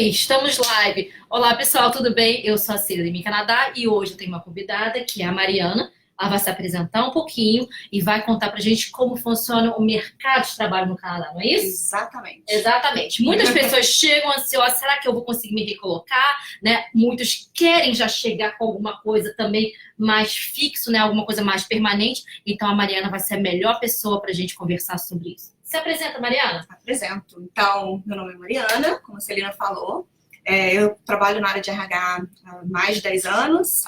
Ok, estamos live. Olá pessoal, tudo bem? Eu sou a Celina Canadá e hoje eu tenho uma convidada que é a Mariana. Ela vai se apresentar um pouquinho e vai contar pra gente como funciona o mercado de trabalho no Canadá, não é isso? Exatamente. Exatamente. Muitas pessoas chegam ansiosas, será que eu vou conseguir me recolocar? Né? Muitos querem já chegar com alguma coisa também mais fixo, né? Alguma coisa mais permanente. Então a Mariana vai ser a melhor pessoa pra gente conversar sobre isso. Se apresenta, Mariana. Apresento. Então, meu nome é Mariana, como a Celina falou. Eu trabalho na área de RH há mais de 10 anos.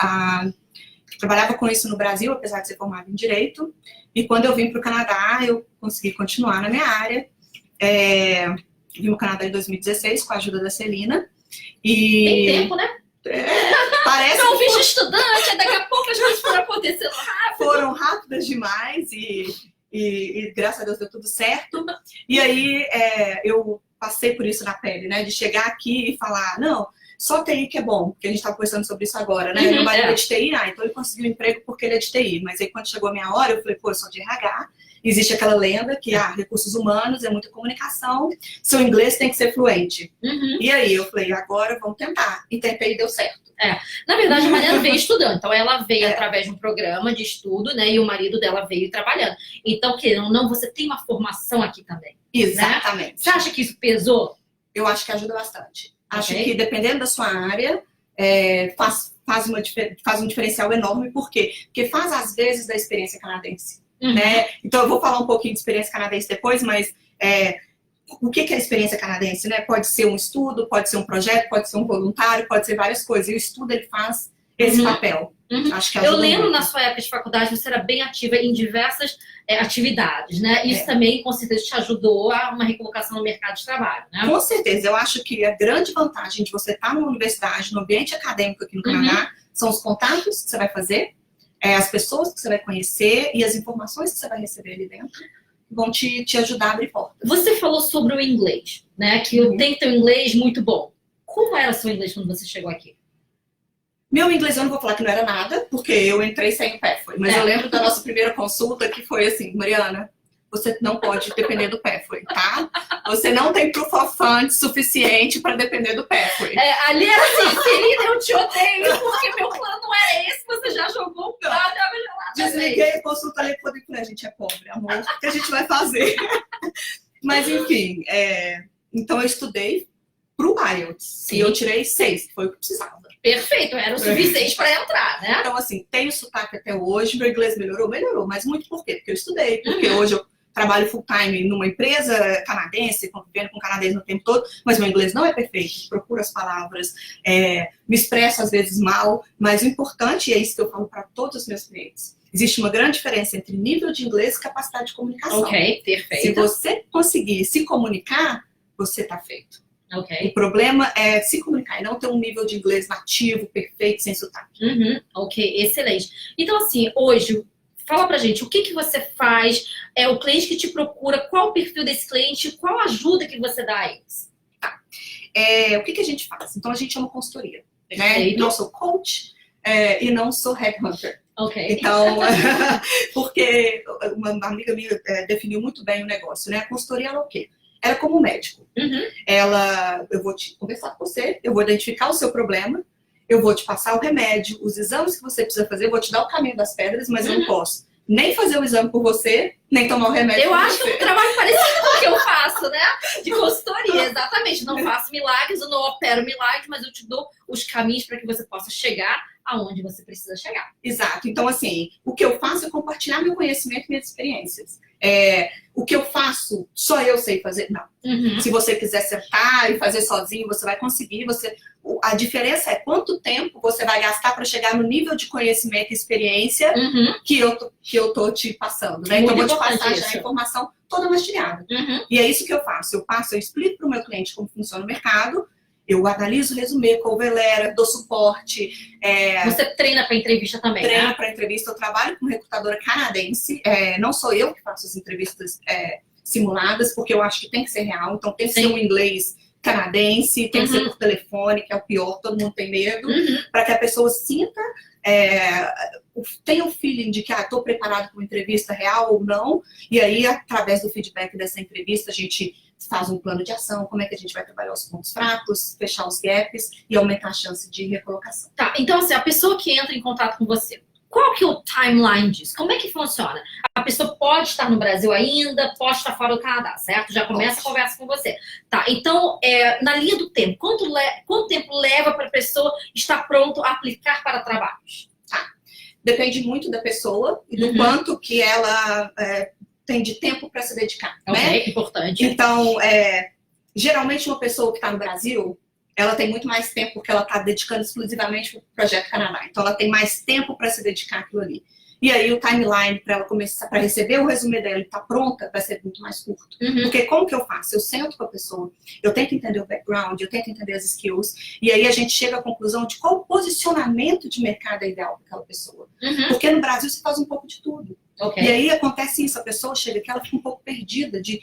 Trabalhava com isso no Brasil, apesar de ser formada em Direito. E quando eu vim para o Canadá, eu consegui continuar na minha área. Vim para o Canadá em 2016, com a ajuda da Celina. Tem tempo, né? Parece não, visto estudante, daqui a pouco as coisas foram acontecendo rápido. Foram rápidas demais e graças a Deus deu tudo certo. E aí eu passei por isso na pele, né? De chegar aqui e falar, não, só TI que é bom, porque a gente estava conversando sobre isso agora, né? Meu marido é de TI, então ele conseguiu um emprego porque ele é de TI. Mas aí quando chegou a minha hora, eu falei, pô, eu sou de RH. Existe aquela lenda que recursos humanos é muita comunicação, seu inglês tem que ser fluente. E aí eu falei, agora vamos tentar. E tentei e deu certo. Na verdade, a Mariana veio estudando. Então, ela veio através de um programa de estudo, né? E o marido dela veio trabalhando. Então, querendo ou não, você tem uma formação aqui também. Exatamente. Né? Você acha que isso pesou? Eu acho que ajuda bastante. Acho que dependendo da sua área, faz um diferencial enorme. Por quê? Porque faz, às vezes, da experiência canadense. Né? Então, eu vou falar um pouquinho de experiência canadense depois, mas o que é a experiência canadense? Né? Pode ser um estudo, pode ser um projeto, pode ser um voluntário, pode ser várias coisas. E o estudo, ele faz esse papel. Acho que eu lembro muito. Na sua época de faculdade, você era bem ativa em diversas atividades, né? Isso também, com certeza, te ajudou a uma recolocação no mercado de trabalho, né? Com certeza. Eu acho que a grande vantagem de você estar numa universidade, no ambiente acadêmico aqui no Canadá, são os contatos que você vai fazer, as pessoas que você vai conhecer e as informações que você vai receber ali dentro vão te ajudar a abrir portas. Você falou sobre o inglês, né? Que tem que ter um inglês muito bom. Como era o seu inglês quando você chegou aqui? Meu inglês eu não vou falar que não era nada, porque eu entrei sem o PEFOI. Mas eu lembro da nossa primeira consulta que foi assim, Mariana, você não pode depender do PEFOI, tá? Você não tem proof of funds suficiente para depender do PEFOI. Ali era assim, Celina, eu te odeio, porque meu plano não era esse, você já jogou o prato de água gelada. Desliguei a consulta ali e falei, a gente é pobre, amor, o que a gente vai fazer? Mas enfim, então eu estudei pro IELTS e eu tirei 6, que foi o que precisava. Perfeito, era o suficiente para entrar, né? Então assim, tenho sotaque até hoje, meu inglês melhorou, mas muito por quê? Porque eu estudei, porque hoje eu trabalho full time numa empresa canadense, convivendo com canadenses no tempo todo, mas meu inglês não é perfeito, procuro as palavras, me expresso às vezes mal, mas o importante, e é isso que eu falo para todos os meus clientes, existe uma grande diferença entre nível de inglês e capacidade de comunicação. Ok, perfeito. Se você conseguir se comunicar, você está feito. Okay. O problema é se comunicar e não ter um nível de inglês nativo, perfeito, sem sotaque. Ok, excelente. Então, assim, hoje, fala pra gente, o que você faz? O cliente que te procura, qual o perfil desse cliente, qual a ajuda que você dá a eles? Tá. O que a gente faz? Então, a gente é uma consultoria. Né? Não sou coach e não sou headhunter. Ok. Então, porque uma amiga minha definiu muito bem o negócio, né? A consultoria era o quê? Era como um médico. Eu vou conversar com você, eu vou identificar o seu problema, eu vou te passar o remédio, os exames que você precisa fazer, eu vou te dar o caminho das pedras, mas eu não posso nem fazer o exame por você, nem tomar o remédio por você. Eu acho que é um trabalho parecido com o que eu faço, né? De consultoria, exatamente. Não faço milagres, eu não opero milagres, mas eu te dou os caminhos para que você possa chegar aonde você precisa chegar. Exato. Então, assim, o que eu faço é compartilhar meu conhecimento e minhas experiências. O que eu faço, só eu sei fazer? Não. Se você quiser sentar e fazer sozinho, você vai conseguir. A diferença é quanto tempo você vai gastar para chegar no nível de conhecimento e experiência que eu tô te passando. Né? Então, eu vou te passar já a informação toda mastigada. E é isso que eu faço. Eu explico para o meu cliente como funciona o mercado, eu analiso o resumê, cover letter, dou suporte. Você treina para entrevista também, Treino né? para entrevista. Eu trabalho com recrutadora canadense. Não sou eu que faço as entrevistas simuladas, porque eu acho que tem que ser real. Então tem que ser um inglês canadense, tem que ser por telefone, que é o pior, todo mundo tem medo. Para que a pessoa sinta, tenha o feeling de que estou preparado para uma entrevista real ou não. E aí, através do feedback dessa entrevista, a gente faz um plano de ação, como é que a gente vai trabalhar os pontos fracos, fechar os gaps e aumentar a chance de recolocação. Tá, então assim, a pessoa que entra em contato com você, qual que é o timeline disso? Como é que funciona? A pessoa pode estar no Brasil ainda, pode estar fora do Canadá, certo? Já começa a conversa com você. Tá, então, na linha do tempo, quanto tempo leva para a pessoa estar pronto a aplicar para trabalhos? Tá, depende muito da pessoa e do quanto que ela tem de tempo para se dedicar, né? Importante. Então, geralmente uma pessoa que está no Brasil, ela tem muito mais tempo porque ela está dedicando exclusivamente para o Projeto Canadá. Então, ela tem mais tempo para se dedicar àquilo ali. E aí, o timeline para ela começar, para receber o resumê dela e estar pronta, vai ser muito mais curto. Porque como que eu faço? Eu sento com a pessoa, eu tento entender o background, eu tento entender as skills, e aí a gente chega à conclusão de qual o posicionamento de mercado é ideal para aquela pessoa. Porque no Brasil você faz um pouco de tudo. E aí acontece isso, a pessoa chega que ela fica um pouco perdida de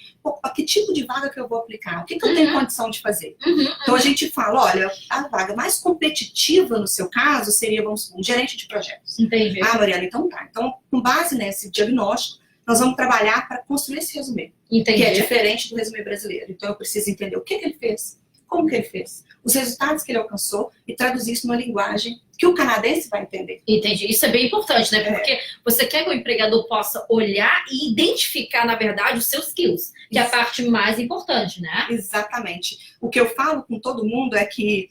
que tipo de vaga que eu vou aplicar, o que eu tenho condição de fazer. Então a gente fala, olha, a vaga mais competitiva no seu caso seria, vamos supor, um gerente de projetos. Entendi. Ah, Mariana, então tá. Então, com base nesse diagnóstico, nós vamos trabalhar para construir esse resumê. Entendi. Que é diferente do resumê brasileiro. Então eu preciso entender o que ele fez, como que ele fez, os resultados que ele alcançou e traduzir isso numa linguagem que o canadense vai entender. Entendi. Isso é bem importante, né? Porque você quer que o empregador possa olhar e identificar, na verdade, os seus skills, que é a parte mais importante, né? Exatamente. O que eu falo com todo mundo é que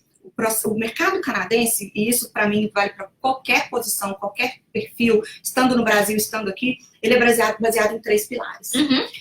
o mercado canadense, e isso para mim vale para qualquer posição, qualquer perfil, estando no Brasil, estando aqui, ele é baseado em 3 pilares.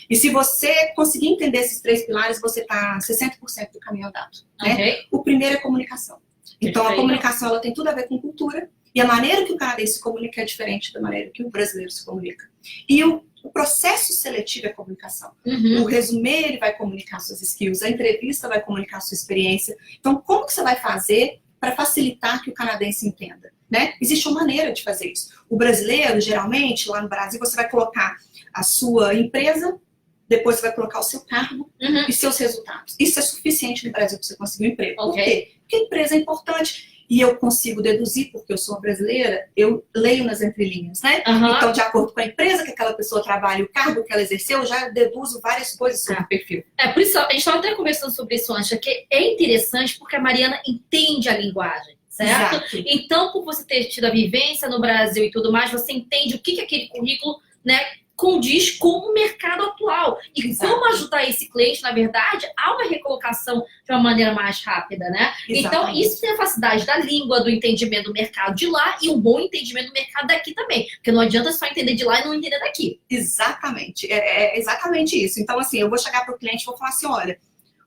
E se você conseguir entender esses 3 pilares, você está 60% do caminho andado. Né? O primeiro é comunicação. Então, a comunicação ela tem tudo a ver com cultura, e a maneira que o canadense se comunica é diferente da maneira que o brasileiro se comunica. E o processo seletivo é comunicação. O resumê ele vai comunicar suas skills, a entrevista vai comunicar sua experiência. Então, como que você vai fazer para facilitar que o canadense entenda? Né? Existe uma maneira de fazer isso. O brasileiro, geralmente, lá no Brasil, você vai colocar a sua empresa, depois você vai colocar o seu cargo e seus resultados. Isso é suficiente no Brasil para você conseguir um emprego. Por quê? Porque a empresa é importante. E eu consigo deduzir, porque eu sou uma brasileira, eu leio nas entrelinhas, né? Então, de acordo com a empresa que aquela pessoa trabalha, o cargo que ela exerceu, eu já deduzo várias coisas sobre o perfil. Por isso, a gente estava até conversando sobre isso antes, que é interessante porque a Mariana entende a linguagem, certo? Exato. Então, por você ter tido a vivência no Brasil e tudo mais, você entende o que aquele currículo, né, condiz com o mercado atual. E como ajudar esse cliente, na verdade, a uma recolocação de uma maneira mais rápida, né? Então, isso tem a facilidade da língua, do entendimento do mercado de lá e um bom entendimento do mercado daqui também. Porque não adianta só entender de lá e não entender daqui. Exatamente. É exatamente isso. Então, assim, eu vou chegar para o cliente e vou falar assim, olha,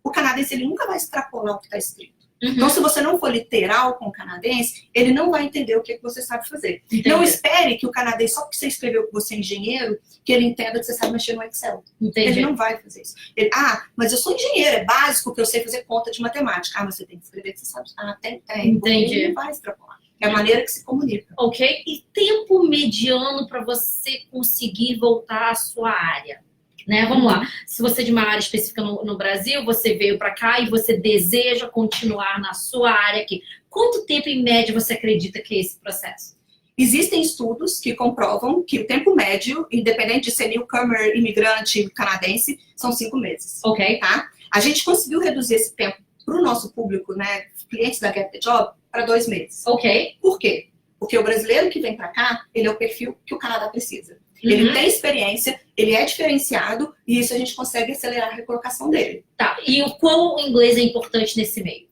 o canadense ele nunca vai extrapolar o que está escrito. Então, se você não for literal com o canadense, ele não vai entender o que você sabe fazer. Não espere que o canadense, só porque você escreveu que você é engenheiro, que ele entenda que você sabe mexer no Excel. Ele não vai fazer isso. Ele, mas eu sou engenheiro, é básico que eu sei fazer conta de matemática. Mas você tem que escrever que você sabe. Tem. Entendi. Ele não vai extrapolar. É a maneira que se comunica. Ok. E tempo mediano para você conseguir voltar à sua área? Né? Vamos lá. Se você é de uma área específica no Brasil, você veio para cá e você deseja continuar na sua área aqui. Quanto tempo, em média, você acredita que é esse processo? Existem estudos que comprovam que o tempo médio, independente de ser newcomer, imigrante, canadense, são 5 meses. Ok. Tá? A gente conseguiu reduzir esse tempo para o nosso público, né, clientes da Get the Job, para 2 meses. Ok. Por quê? Porque o brasileiro que vem para cá, ele é o perfil que o Canadá precisa. Ele tem experiência, ele é diferenciado e isso a gente consegue acelerar a recolocação dele. Tá, e o quão inglês é importante nesse meio?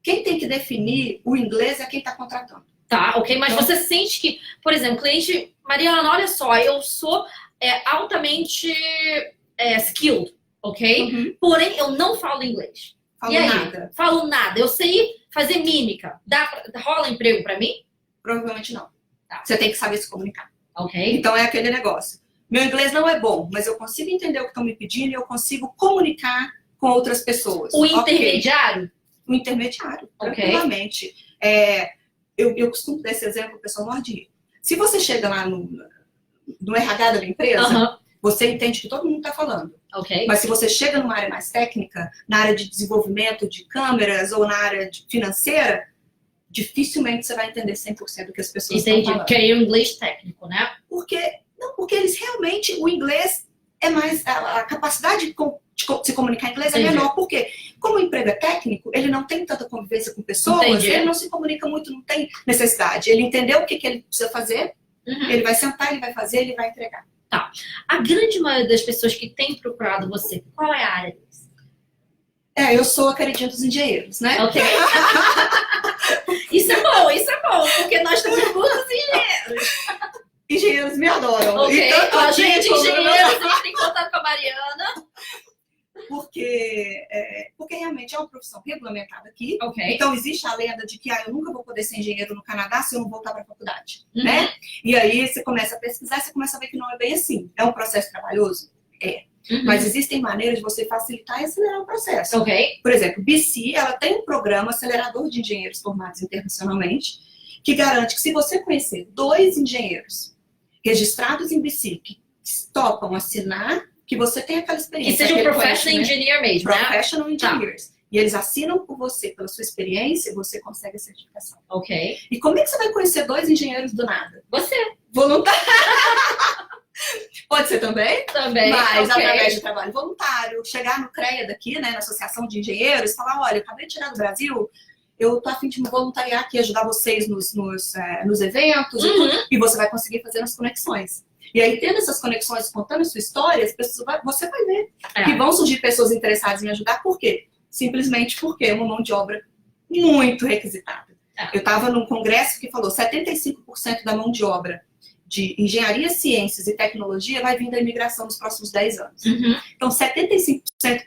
Quem tem que definir o inglês é quem está contratando. Tá, ok, mas você sente que, por exemplo, cliente, Mariana, olha só, eu sou altamente skilled, ok? Porém, eu não falo inglês. Falo nada. Eu sei fazer mímica. Rola emprego pra mim? Provavelmente não. Tá. Você tem que saber se comunicar. Ok. Então é aquele negócio. Meu inglês não é bom, mas eu consigo entender o que estão me pedindo e eu consigo comunicar com outras pessoas. O intermediário? O intermediário, tranquilamente. Eu costumo dar esse exemplo, o pessoal morre de rir. Se você chega lá no RH da minha empresa, você entende que todo mundo está falando. Ok. Mas se você chega numa área mais técnica, na área de desenvolvimento de câmeras ou na área financeira, dificilmente você vai entender 100% do que as pessoas estão falando. Porque é o inglês técnico, né? Porque eles realmente, o inglês é mais, a capacidade se comunicar em inglês é menor. Por quê? Como o emprego é técnico, ele não tem tanta convivência com pessoas, ele não se comunica muito, não tem necessidade. Ele entendeu o que ele precisa fazer, ele vai sentar, ele vai fazer, ele vai entregar. Tá. A grande maioria das pessoas que tem procurado você, qual é a área deles? Eu sou a queridinha dos engenheiros, né? Ok. Isso é bom, porque nós temos muitos engenheiros. Engenheiros me adoram. Ok, Então, a gente, engenheiros, a gente tem contato com a Mariana. Porque realmente é uma profissão regulamentada aqui. Okay. Então, existe a lenda de que eu nunca vou poder ser engenheiro no Canadá se eu não voltar para a faculdade. Né? E aí, você começa a pesquisar, você começa a ver que não é bem assim. É um processo trabalhoso? Mas existem maneiras de você facilitar e acelerar o processo. Okay. Por exemplo, BC, ela tem um programa acelerador de engenheiros formados internacionalmente que garante que se você conhecer 2 engenheiros registrados em BC que topam assinar que você tem aquela experiência. Que seja um professional engineer mesmo, né? Professional engineers. Tá. E eles assinam por você, pela sua experiência, você consegue a certificação. Ok. E como é que você vai conhecer 2 engenheiros do nada? Você. Voluntário. Pode ser também? Também. Mas através de trabalho voluntário, chegar no CREA daqui, né, na Associação de Engenheiros, falar, olha, eu acabei de tirar do Brasil, eu tô a fim de me voluntariar aqui, ajudar vocês nos eventos, e você vai conseguir fazer as conexões. E aí, tendo essas conexões, contando a sua história, você vai ver que vão surgir pessoas interessadas em ajudar. Por quê? Simplesmente porque é uma mão de obra muito requisitada. Eu estava num congresso que falou 75% da mão de obra de engenharia, ciências e tecnologia vai vir da imigração nos próximos 10 anos. Então, 75%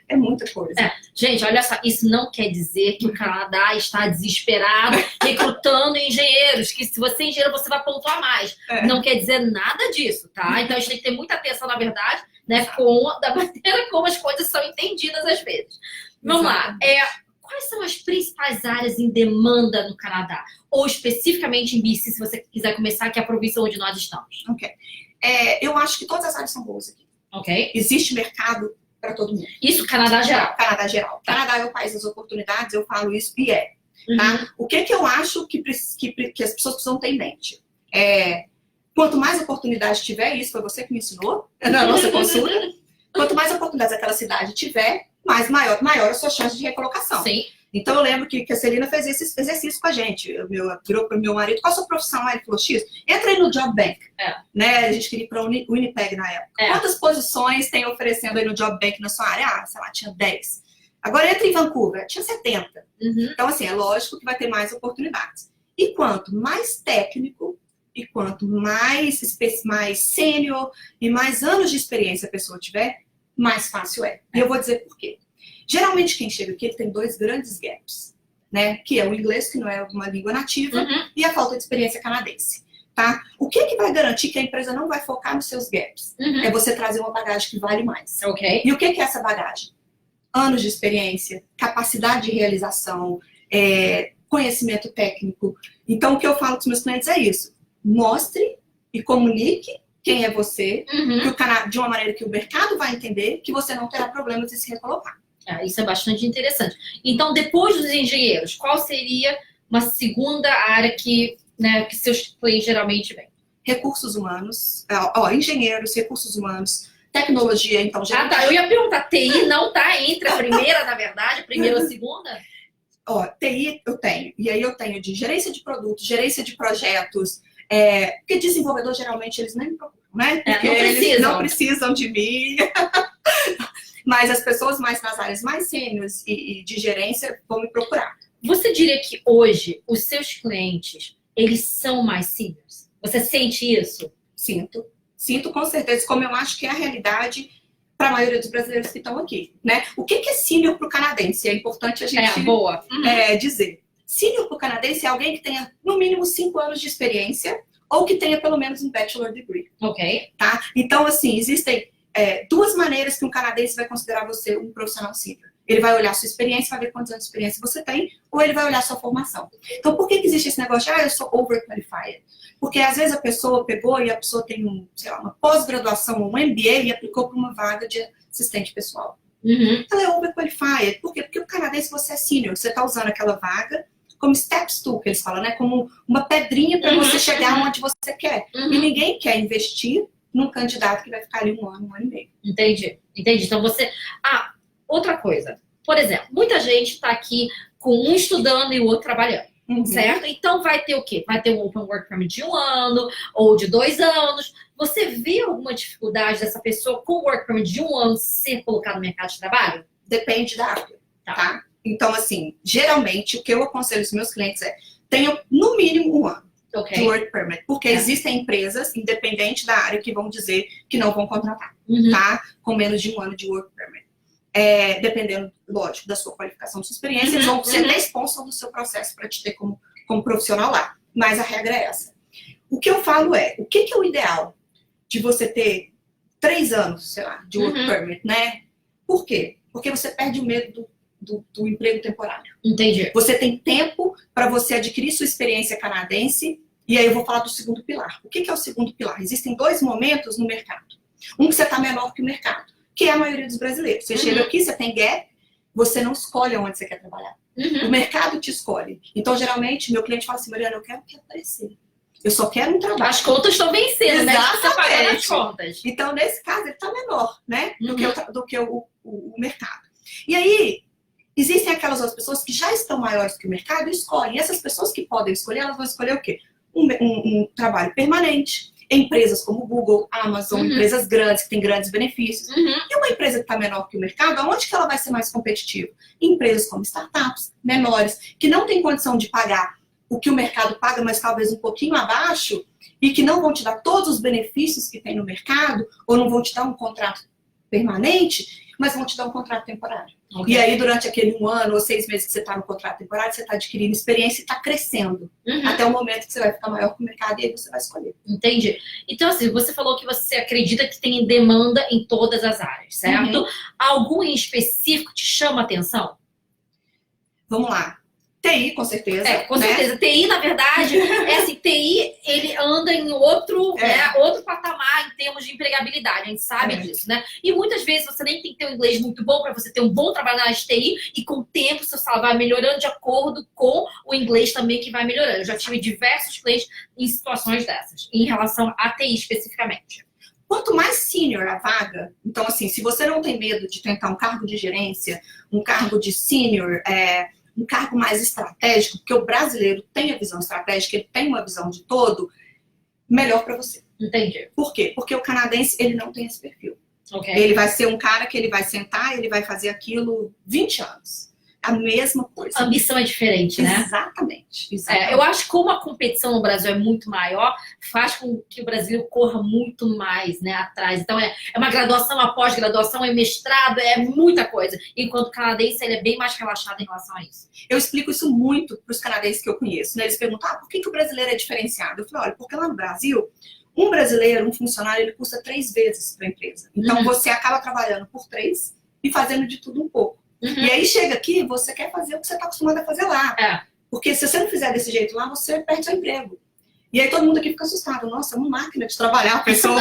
é muita coisa. Gente, olha só, isso não quer dizer que o Canadá está desesperado recrutando engenheiros, que se você é engenheiro, você vai pontuar mais. Não quer dizer nada disso, tá? Então, a gente tem que ter muita atenção, na verdade, né, da maneira como as coisas são entendidas às vezes. Vamos lá. Quais são as principais áreas em demanda no Canadá? Ou especificamente em BC, se você quiser começar, que é a província onde nós estamos. Ok. Eu acho que todas as áreas são boas aqui. Ok. Existe mercado para todo mundo. Isso, Canadá geral. Canadá geral. Canadá é o país das oportunidades, eu falo isso e tá? O que eu acho que as pessoas precisam ter em mente? Quanto mais oportunidade tiver, isso foi você que me ensinou na nossa consulta, quanto mais oportunidades aquela cidade tiver, maior a sua chance de recolocação. Sim. Então, eu lembro que a Celina fez esse exercício com a gente. Virou para o meu marido, qual a sua profissão? Ele falou, X, entra aí no Job Bank. Né? A gente queria ir para o Winnipeg na época. Quantas posições tem oferecendo aí no Job Bank na sua área? Sei lá, tinha 10. Agora entra em Vancouver, tinha 70. Então, assim, é lógico que vai ter mais oportunidades. E quanto mais técnico, e quanto mais sênior e mais anos de experiência a pessoa tiver, mais fácil é. E eu vou dizer por quê. Geralmente, quem chega aqui tem 2 grandes gaps, né? Que é o inglês, que não é uma língua nativa, e a falta de experiência canadense, tá? O que vai garantir que a empresa não vai focar nos seus gaps? É você trazer uma bagagem que vale mais. Ok. E o que é essa bagagem? Anos de experiência, capacidade de realização, conhecimento técnico. Então, o que eu falo com os meus clientes é isso. Mostre e comunique quem é você, de uma maneira que o mercado vai entender, que você não terá problemas de se recolocar. Isso é bastante interessante. Então, depois dos engenheiros, qual seria uma segunda área que seus clientes geralmente vêm? Recursos humanos, engenheiros, recursos humanos, tecnologia, então... Tá, eu ia perguntar, TI não tá entre a primeira, na verdade, a primeira ou a segunda? TI eu tenho, e aí eu tenho de gerência de produtos, gerência de projetos, porque desenvolvedor geralmente eles nem me procuram, né? Porque eles não precisam de mim. Mas as pessoas mais nas áreas mais sêniores e de gerência vão me procurar. Você diria que hoje os seus clientes, eles são mais seniors? Você sente isso? Sinto. Sinto com certeza, como eu acho que é a realidade para a maioria dos brasileiros que estão aqui, né? O que é sênior para o canadense? É importante a gente dizer. Sênior para o canadense é alguém que tenha no mínimo 5 anos de experiência ou que tenha pelo menos um bachelor degree. Ok. Tá? Então, assim, existem 2 maneiras que um canadense vai considerar você um profissional sênior. Ele vai olhar a sua experiência, vai ver quantos anos de experiência você tem, ou ele vai olhar a sua formação. Então, por que existe esse negócio de, eu sou overqualified? Porque, às vezes, a pessoa pegou e a pessoa tem uma pós-graduação, um MBA, e aplicou para uma vaga de assistente pessoal. Ela é overqualified. Por quê? Porque o canadense, você é sênior, você está usando aquela vaga como steps to, que eles falam, né? Como uma pedrinha para você chegar onde você quer. E ninguém quer investir num candidato que vai ficar ali 1 ano, 1 ano e meio. Entendi. Então você... Outra coisa, por exemplo, muita gente está aqui com um estudando e o outro trabalhando. Certo? Então vai ter o quê? Vai ter um Open Work Permit de 1 ano ou de 2 anos. Você vê alguma dificuldade dessa pessoa com o Work Permit de 1 ano ser colocada no mercado de trabalho? Depende da área, tá? Então, assim, geralmente o que eu aconselho os meus clientes é tenham no mínimo 1 ano de Work Permit, porque existem empresas, independente da área, que vão dizer que não vão contratar, tá? Com menos de 1 ano de Work Permit. Dependendo, lógico, da sua qualificação, da sua experiência, eles vão ser responsáveis do seu processo para te ter como profissional lá. Mas a regra é essa. O que eu falo é, o que é o ideal de você ter 3 anos, sei lá, de Work Permit, né? Por quê? Porque você perde o medo do emprego temporário. Entendi. Você tem tempo para você adquirir sua experiência canadense, e aí eu vou falar do segundo pilar. O que é o segundo pilar? Existem 2 momentos no mercado. Um que você está menor que o mercado, que é a maioria dos brasileiros. Você chega aqui, você tem gap, você não escolhe onde você quer trabalhar. O mercado te escolhe. Então, geralmente, meu cliente fala assim, Mariana, eu quero aparecer. Eu só quero um trabalho. As contas estão vencendo, né? Você paga as contas. Então, nesse caso, ele está menor, né? Do que o mercado. E aí, existem aquelas outras pessoas que já estão maiores que o mercado e escolhem. E essas pessoas que podem escolher, elas vão escolher o quê? Um trabalho permanente. Empresas como Google, Amazon, empresas grandes, que têm grandes benefícios. E uma empresa que está menor que o mercado, aonde que ela vai ser mais competitiva? Empresas como startups, menores, que não têm condição de pagar o que o mercado paga, mas talvez um pouquinho abaixo, e que não vão te dar todos os benefícios que tem no mercado, ou não vão te dar um contrato permanente, mas vão te dar um contrato temporário. E aí, durante aquele 1 ano ou 6 meses que você está no contrato temporário, você está adquirindo experiência e está crescendo. Até o momento que você vai ficar maior que o mercado e aí você vai escolher. Entendi. Então, assim, você falou que você acredita que tem demanda em todas as áreas, certo? Algum em específico te chama a atenção? Vamos lá. TI, com certeza. Com certeza. TI, na verdade, TI, ele anda em outro patamar em termos de empregabilidade. A gente sabe disso, né? E muitas vezes você nem tem que ter um inglês muito bom para você ter um bom trabalho na área de TI e com o tempo seu salário vai melhorando de acordo com o inglês também que vai melhorando. Eu já tive diversos clientes em situações dessas, em relação à TI especificamente. Quanto mais senior a vaga, então assim, se você não tem medo de tentar um cargo de gerência, um cargo de senior, um cargo mais estratégico, porque o brasileiro tem a visão estratégica, ele tem uma visão de todo, melhor para você. Entendi. Por quê? Porque o canadense, ele não tem esse perfil. Okay. Ele vai ser um cara que ele vai sentar, ele vai fazer aquilo 20 anos. A mesma coisa. A ambição é diferente, né? Exatamente. Eu acho que como a competição no Brasil é muito maior, faz com que o Brasil corra muito mais, né, atrás. Então é uma graduação, uma pós-graduação, é mestrado, é muita coisa. Enquanto o canadense, ele é bem mais relaxado em relação a isso. Eu explico isso muito para os canadenses que eu conheço, né? Eles perguntam, por que o brasileiro é diferenciado? Eu falo, olha, porque lá no Brasil, um brasileiro, um funcionário, ele custa 3 vezes para a empresa. Então você acaba trabalhando por 3 e fazendo de tudo um pouco. E aí chega aqui, você quer fazer o que você está acostumado a fazer lá. Porque se você não fizer desse jeito lá, você perde seu emprego. E aí todo mundo aqui fica assustado. Nossa, é uma máquina de trabalhar a pessoa.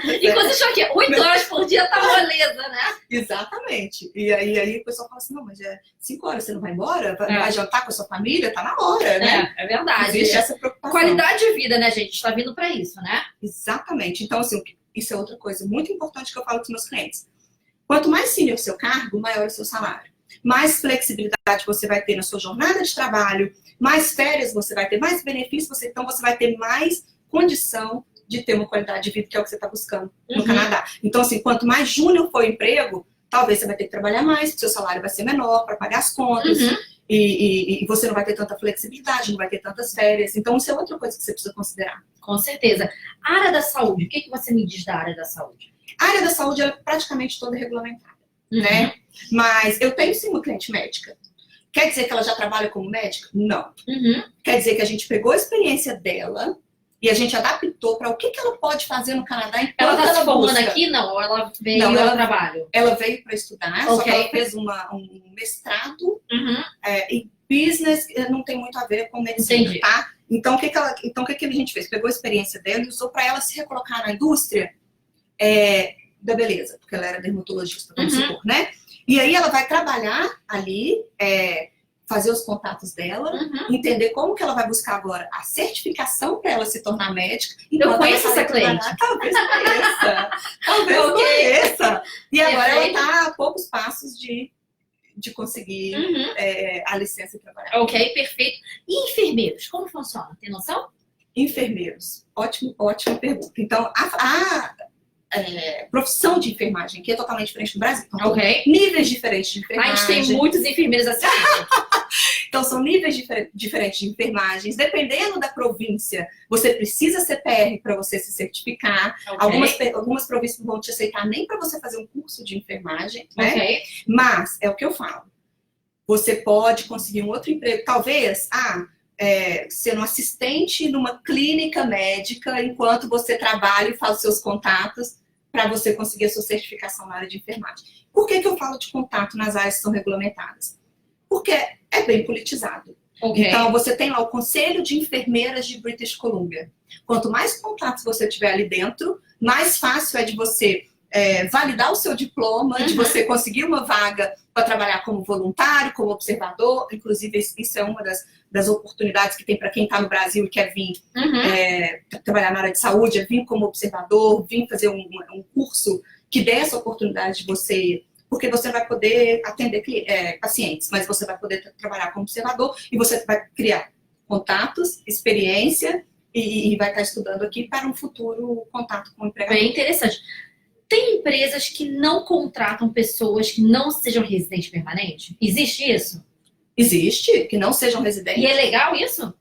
E quando você aqui, 8 horas por dia tá moleza, né? Exatamente. E aí o pessoal fala assim, não, mas 5 horas, você não vai embora? Vai jantar com a sua família? Tá na hora, né? É verdade. Existe essa preocupação. Qualidade de vida, né, gente? Está vindo para isso, né? Exatamente. Então, assim, isso é outra coisa muito importante que eu falo com os meus clientes. Quanto mais senior o seu cargo, maior o seu salário. Mais flexibilidade você vai ter na sua jornada de trabalho, mais férias você vai ter, mais benefícios então você vai ter mais condição de ter uma qualidade de vida, que é o que você está buscando no Canadá. Então, assim, quanto mais júnior for o emprego, talvez você vai ter que trabalhar mais, porque seu salário vai ser menor para pagar as contas, e você não vai ter tanta flexibilidade, não vai ter tantas férias. Então, isso é outra coisa que você precisa considerar. Com certeza. A área da saúde, o que você me diz da área da saúde? A área da saúde é praticamente toda regulamentada, né? Mas eu tenho sim uma cliente médica. Quer dizer que ela já trabalha como médica? Não. Quer dizer que a gente pegou a experiência dela e a gente adaptou para o que ela pode fazer no Canadá enquanto ela está se formando busca. Aqui? Não, ou ela veio ao trabalho? Ela veio para estudar, só que ela fez um mestrado em business, não tem muito a ver com medicina, tá? Então, o que a gente fez? Pegou a experiência dela e usou para ela se recolocar na indústria da beleza, porque ela era dermatologista, vamos supor, né? E aí ela vai trabalhar ali, fazer os contatos dela, entender como que ela vai buscar agora a certificação para ela se tornar médica. Eu conheço essa cliente. Talvez conheça. Talvez conheça. E agora ela está a poucos passos de conseguir a licença e trabalhar. Ok, perfeito. E enfermeiros, como funciona? Tem noção? Enfermeiros. Ótima pergunta. Então, a profissão de enfermagem, que é totalmente diferente do Brasil. Então, níveis diferentes de enfermagem. A gente tem muitos enfermeiros assim. Então, são níveis diferentes de enfermagens. Dependendo da província, você precisa ser PR para você se certificar. Algumas províncias não vão te aceitar nem para você fazer um curso de enfermagem, né? Mas, é o que eu falo. Você pode conseguir um outro emprego. Talvez, sendo assistente numa clínica médica enquanto você trabalha e faz os seus contatos para você conseguir a sua certificação na área de enfermagem. Por que eu falo de contato nas áreas que são regulamentadas? Porque é bem politizado. Então, você tem lá o Conselho de Enfermeiras de British Columbia. Quanto mais contatos você tiver ali dentro, mais fácil é de você validar o seu diploma, de você conseguir uma vaga para trabalhar como voluntário, como observador. Inclusive, isso é uma das oportunidades que tem para quem está no Brasil e quer vir trabalhar na área de saúde, é vir como observador, vir fazer um curso que dê essa oportunidade de você... Porque você vai poder atender pacientes, mas você vai poder trabalhar como observador e você vai criar contatos, experiência e vai estar estudando aqui para um futuro contato com o empregador. Bem interessante. Tem empresas que não contratam pessoas que não sejam residentes permanentes? Existe isso? Existe, que não sejam residentes. E é legal isso?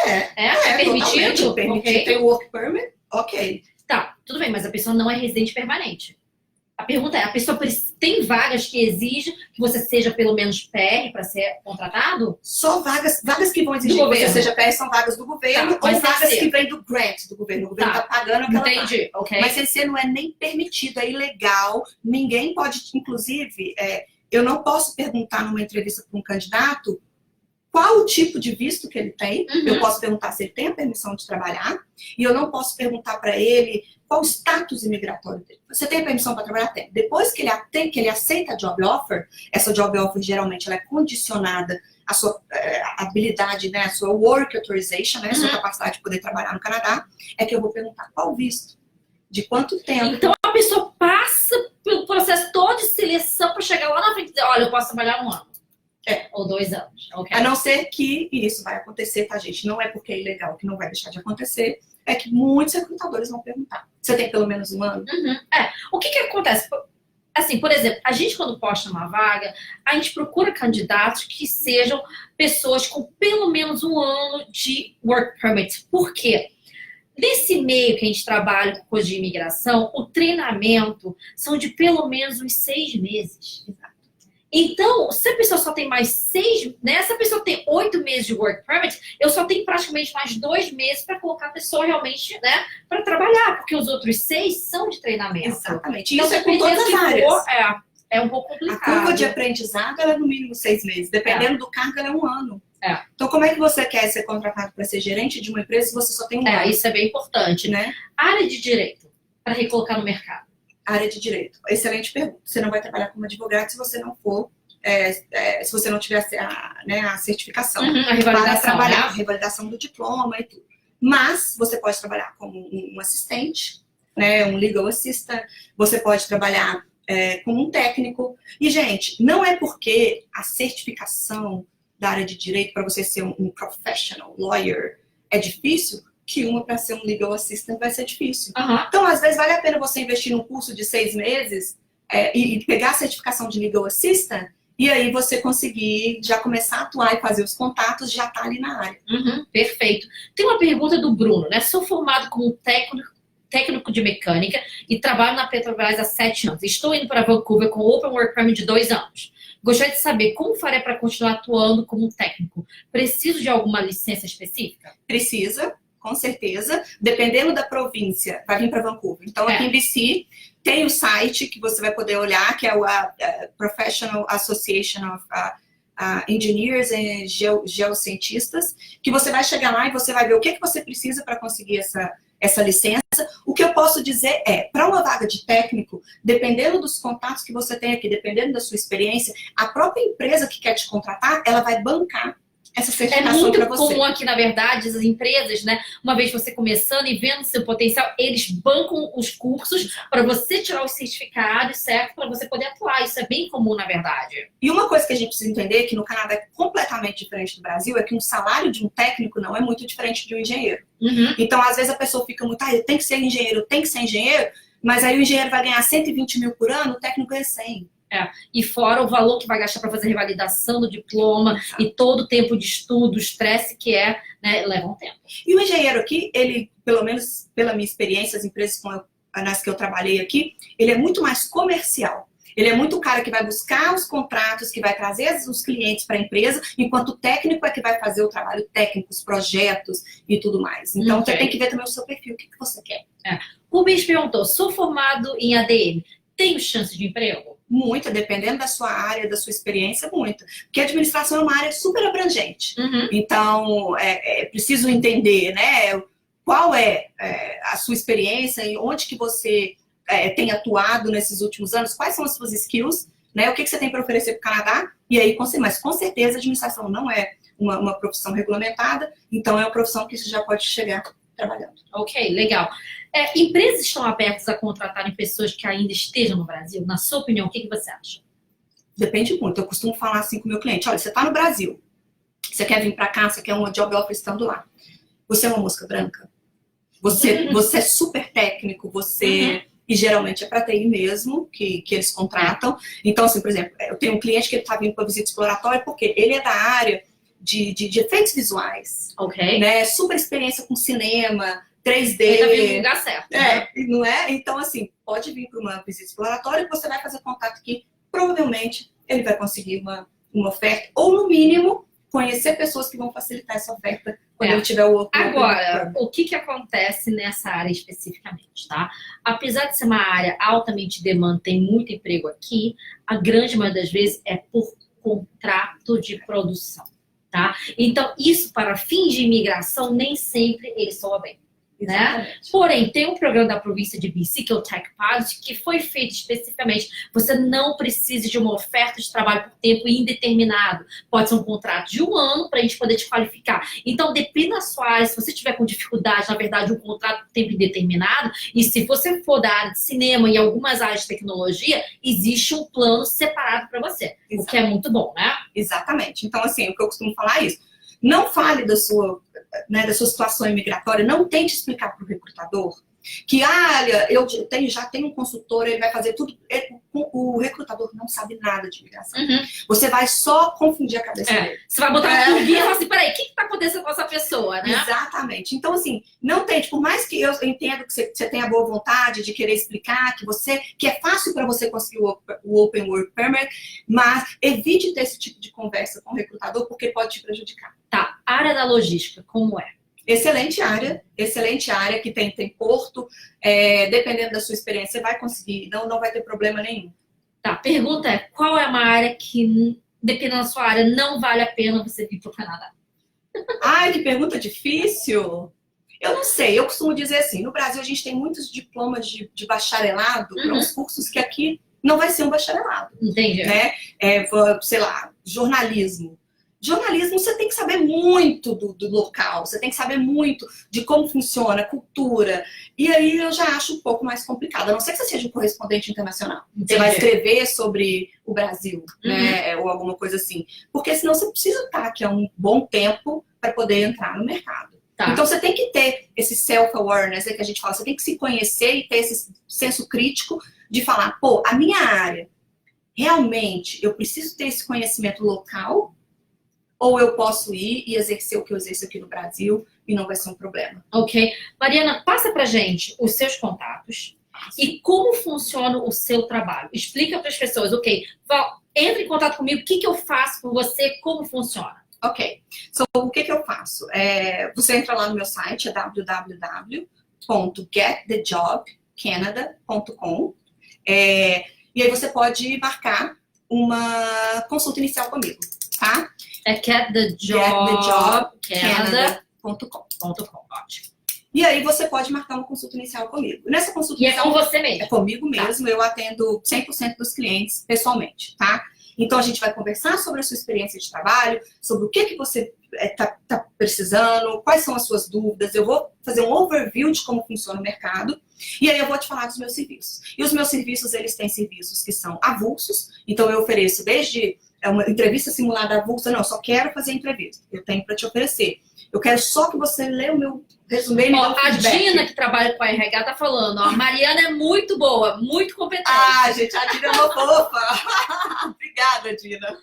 É permitido? Permitido. Tem o work permit, ok. Tá, tudo bem, mas a pessoa não é residente permanente. A pergunta é, a pessoa tem vagas que exigem que você seja pelo menos PR para ser contratado? Só vagas que vão exigir que você seja PR são vagas do governo, ou vagas que vêm do grant do governo. O governo está pagando aquela vaga. Entendi, Mas esse não é nem permitido, é ilegal. Ninguém pode, inclusive, eu não posso perguntar numa entrevista para um candidato qual o tipo de visto que ele tem. Eu posso perguntar se ele tem a permissão de trabalhar. E eu não posso perguntar para ele qual o status imigratório dele. Você tem a permissão para trabalhar? Tem. Depois que ele aceita a job offer, essa job offer geralmente ela é condicionada à sua habilidade, né, a sua work authorization, né, a sua capacidade de poder trabalhar no Canadá, é que eu vou perguntar qual visto, de quanto tempo. Então a pessoa passa pelo processo todo de seleção para chegar lá na frente e dizer, olha, eu posso trabalhar 1 ano. Ou 2 anos. A não ser que, e isso vai acontecer, tá, gente? Não é porque é ilegal que não vai deixar de acontecer, é que muitos recrutadores vão perguntar. Você tem pelo menos 1 ano? O que acontece? Assim, por exemplo, a gente quando posta uma vaga, a gente procura candidatos que sejam pessoas com pelo menos 1 ano de work permit. Por quê? Nesse meio que a gente trabalha com coisa de imigração, o treinamento são de pelo menos uns 6 meses. Então, se a pessoa só tem mais 6, né? Se a pessoa tem 8 meses de work permit, eu só tenho praticamente mais 2 meses para colocar a pessoa realmente, né, para trabalhar, porque os outros 6 são de treinamento. Exatamente. Então, isso é com todas as áreas. É um pouco complicado. A curva de aprendizado ela é no mínimo 6 meses. Dependendo do cargo, ela é 1 ano. Então, como é que você quer ser contratado para ser gerente de uma empresa se você só tem 1 ano? Isso é bem importante, né? Área de direito, para recolocar no mercado. Área de direito. Excelente pergunta. Você não vai trabalhar como advogado se você não for, se você não tiver a certificação. A revalidação, para trabalhar, a revalidação do diploma e tudo. Mas você pode trabalhar como um assistente, né, um legal assistant, você pode trabalhar como um técnico. E, gente, não é porque a certificação da área de direito para você ser um professional lawyer é difícil, que uma para ser um legal assistant vai ser difícil. Então, às vezes, vale a pena você investir num curso de 6 meses e pegar a certificação de legal assistant e aí você conseguir já começar a atuar e fazer os contatos, já tá ali na área. Perfeito. Tem uma pergunta do Bruno, né? Sou formado como técnico de mecânica e trabalho na Petrobras há 7 anos. Estou indo para Vancouver com Open Work Permit de 2 anos. Gostaria de saber como faria para continuar atuando como técnico. Preciso de alguma licença específica? Precisa. Com certeza, dependendo da província, vai vir para Vancouver. Então, aqui em BC, tem o site que você vai poder olhar, que é o Professional Association of Engineers e Geocientistas, que você vai chegar lá e você vai ver o que você precisa para conseguir essa licença. O que eu posso dizer é, para uma vaga de técnico, dependendo dos contatos que você tem aqui, dependendo da sua experiência, a própria empresa que quer te contratar, ela vai bancar essa certificação para você. É muito comum aqui, na verdade, as empresas, né? Uma vez você começando e vendo seu potencial, eles bancam os cursos para você tirar os certificados, certo? Para você poder atuar. Isso é bem comum, na verdade. E uma coisa que a gente precisa entender, que no Canadá é completamente diferente do Brasil, é que um salário de um técnico não é muito diferente de um engenheiro. Então, às vezes, a pessoa fica muito, eu tenho que ser engenheiro, mas aí o engenheiro vai ganhar 120 mil por ano, o técnico ganha 100. E fora o valor que vai gastar para fazer revalidação do diploma e todo o tempo de estudo, o estresse que é, né, leva um tempo. E o engenheiro aqui, ele, pelo menos pela minha experiência, as empresas nas que eu trabalhei aqui, ele é muito mais comercial. Ele é muito o cara que vai buscar os contratos, que vai trazer os clientes para a empresa, enquanto o técnico é que vai fazer o trabalho técnico, os projetos e tudo mais. Então, você tem que ver também o seu perfil, o que você quer. Rubens perguntou, sou formado em ADM, tenho chance de emprego? Muita, dependendo da sua área, da sua experiência, muita. Porque a administração é uma área super abrangente. Então, é preciso entender, né, qual é a sua experiência e onde que você tem atuado nesses últimos anos, quais são as suas skills, né, o que você tem para oferecer para o Canadá, e aí, mas com certeza a administração não é uma profissão regulamentada, então é uma profissão que você já pode chegar trabalhando. Ok, legal. Empresas estão abertas a contratarem pessoas que ainda estejam no Brasil? Na sua opinião, o que você acha? Depende muito. Eu costumo falar assim com o meu cliente, olha, você está no Brasil, você quer vir para cá, você quer uma job offer estando lá. Você é uma mosca branca? Você é super técnico, e geralmente é para TI mesmo que eles contratam. Então, assim, por exemplo, eu tenho um cliente que está vindo para visita exploratória porque ele é da área de efeitos visuais. Ok. Né? Super experiência com cinema, 3D. Ele tá vindo no lugar certo. Não é? Então, assim, pode vir para uma visita exploratória que você vai fazer contato aqui. Provavelmente, ele vai conseguir uma oferta, ou no mínimo, conhecer pessoas que vão facilitar essa oferta quando ele tiver o outro. Agora, o que acontece nessa área especificamente, tá? Apesar de ser uma área altamente demandada, tem muito emprego aqui, a grande maioria das vezes é por contrato de produção, tá? Então, isso para fins de imigração, nem sempre ele soa bem. Né? Porém, tem um programa da província de BC, que é o Tech Pilot, que foi feito especificamente. Você não precisa de uma oferta de trabalho por tempo indeterminado. Pode ser um contrato de 1 ano para a gente poder te qualificar. Então, depende da sua área. Se você tiver com dificuldade, na verdade, um contrato por tempo indeterminado, e se você for da área de cinema e algumas áreas de tecnologia, existe um plano separado para você. Exatamente. O que é muito bom, né? Exatamente. Então, assim, o que eu costumo falar é isso. Não fale da sua situação imigratória, não tente explicar para o recrutador que, olha, já tenho um consultor, ele vai fazer tudo. O recrutador não sabe nada de imigração. Você vai só confundir a cabeça dele. Você vai botar uma curvinha e falar assim, peraí, o que está acontecendo com essa pessoa, né? Exatamente. Então, assim, não tente, por mais que eu entenda que você tenha boa vontade de querer explicar, que é fácil para você conseguir o Open Work Permit, mas evite ter esse tipo de conversa com o recrutador, porque pode te prejudicar. Tá, área da logística, como é? Excelente área que tem porto, dependendo da sua experiência, você vai conseguir, não vai ter problema nenhum. Tá, pergunta é, qual é uma área que, dependendo da sua área, não vale a pena você vir para o Canadá? Ai, que pergunta difícil! Eu não sei, eu costumo dizer assim, no Brasil a gente tem muitos diplomas de bacharelado para uns cursos que aqui não vai ser um bacharelado. Entendi. Né? Sei lá, jornalismo. Jornalismo, você tem que saber muito do local, você tem que saber muito de como funciona, cultura. E aí eu já acho um pouco mais complicado, a não ser que você seja um correspondente internacional. Entendi. Você vai escrever sobre o Brasil, né? Ou alguma coisa assim. Porque senão você precisa estar aqui há um bom tempo para poder entrar no mercado. Tá. Então você tem que ter esse self-awareness, que a gente fala, você tem que se conhecer e ter esse senso crítico de falar, pô, a minha área, realmente, eu preciso ter esse conhecimento local, ou eu posso ir e exercer o que eu exerço aqui no Brasil e não vai ser um problema. Ok. Mariana, passa pra gente os seus contatos e como funciona o seu trabalho. Explica para as pessoas, ok, entre em contato comigo, o que eu faço com você, como funciona. Ok. So, o que eu faço? Você entra lá no meu site, é www.getthejobcanada.com e aí você pode marcar uma consulta inicial comigo, tá? É getthejobcanada.com. Ótimo. E aí você pode marcar uma consulta inicial comigo. Nessa consulta inicial, é com você mesmo? É comigo mesmo, eu atendo 100% dos clientes pessoalmente, tá? Então a gente vai conversar sobre a sua experiência de trabalho, sobre o que você tá precisando, quais são as suas dúvidas. Eu vou fazer um overview de como funciona o mercado e aí eu vou te falar dos meus serviços. E os meus serviços, eles têm serviços que são avulsos, então eu ofereço desde uma entrevista simulada avulsa, não, eu só quero fazer entrevista, eu tenho para te oferecer. Eu quero só que você lê o meu resumo e me dê um A feedback. Dina, que trabalha com a RH, tá falando, ó, a Mariana é muito boa, muito competente. Ah, gente, a Dina é uma fofa. Obrigada, Dina.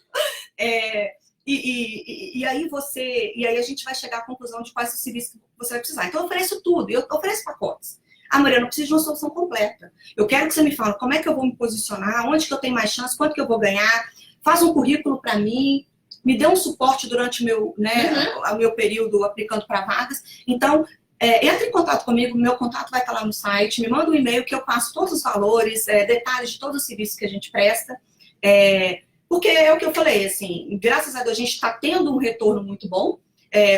E aí a gente vai chegar à conclusão de quais os serviços que você vai precisar. Então eu ofereço tudo, eu ofereço pacotes. Ah, Mariana, eu preciso de uma solução completa. Eu quero que você me fale como é que eu vou me posicionar, onde que eu tenho mais chance, quanto que eu vou ganhar, faz um currículo para mim, me dê um suporte durante o meu período aplicando para vagas. Então, entre em contato comigo, meu contato vai estar lá no site, me manda um e-mail que eu passo todos os valores, detalhes de todos os serviços que a gente presta. Porque é o que eu falei, assim, graças a Deus a gente está tendo um retorno muito bom,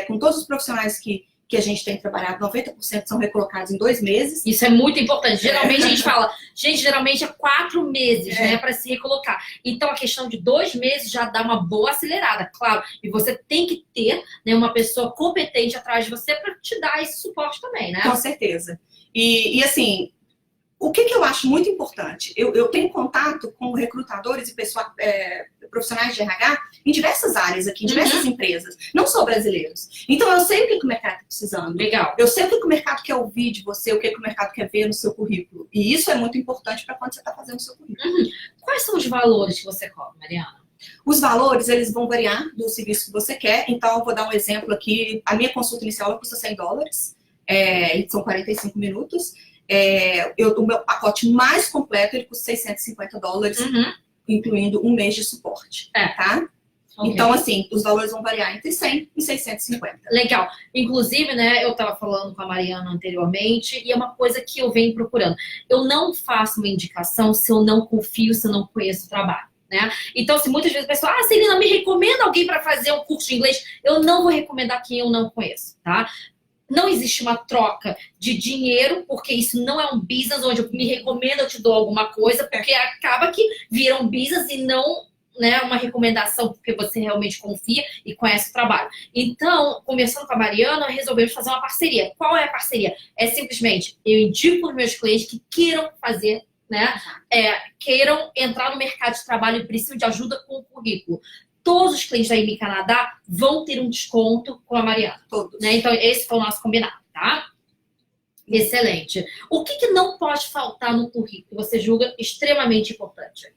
com todos os profissionais que a gente tem trabalhado, 90% são recolocados em 2 meses. Isso é muito importante. Geralmente a gente fala, geralmente é 4 meses, né, para se recolocar. Então a questão de 2 meses já dá uma boa acelerada, claro. E você tem que ter, né, uma pessoa competente atrás de você para te dar esse suporte também, né? Com certeza. E assim, o que eu acho muito importante? Eu tenho contato com recrutadores e profissionais de RH em diversas áreas aqui, em diversas empresas, não só brasileiros. Então eu sei o que o mercado está precisando. Legal. Eu sei o que o mercado quer ouvir de você, o que o mercado quer ver no seu currículo. E isso é muito importante para quando você está fazendo o seu currículo. Quais são os valores que você cobra, Mariana? Os valores, eles vão variar do serviço que você quer. Então eu vou dar um exemplo aqui. A minha consulta inicial custa $100, são 45 minutos. O meu pacote mais completo, ele custa $650, incluindo 1 mês de suporte, tá? Okay. Então, assim, os valores vão variar entre 100 e 650. Legal. Inclusive, né, eu estava falando com a Mariana anteriormente e é uma coisa que eu venho procurando. Eu não faço uma indicação se eu não confio, se eu não conheço o trabalho. Né? Então, se muitas vezes a pessoa, Celina, me recomenda alguém para fazer um curso de inglês, eu não vou recomendar quem eu não conheço, tá? Não existe uma troca de dinheiro, porque isso não é um business onde eu me recomendo, eu te dou alguma coisa, porque acaba que vira um business e não, né, uma recomendação, porque você realmente confia e conhece o trabalho. Então, conversando com a Mariana, resolvemos fazer uma parceria. Qual é a parceria? É simplesmente, eu indico os meus clientes que queiram fazer, né, queiram entrar no mercado de trabalho e precisam de ajuda com o currículo. Todos os clientes da IMI Canadá vão ter um desconto com a Mariana. Todos. Né? Então, esse foi o nosso combinado, tá? Excelente. O que não pode faltar no currículo? Você julga extremamente importante?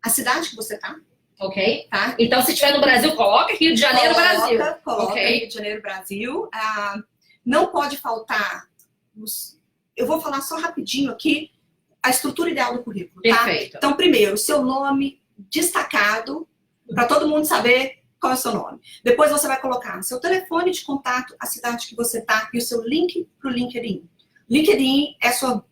A cidade que você tá. Ok. Tá? Então, se estiver no Brasil, coloca Rio de Janeiro, Brasil. Coloca Rio de Janeiro, Brasil. Não pode faltar... Eu vou falar só rapidinho aqui a estrutura ideal do currículo, tá? Perfeito. Então, primeiro, seu nome destacado, para todo mundo saber qual é o seu nome. Depois você vai colocar seu telefone de contato, a cidade que você está e o seu link para o LinkedIn. LinkedIn é sua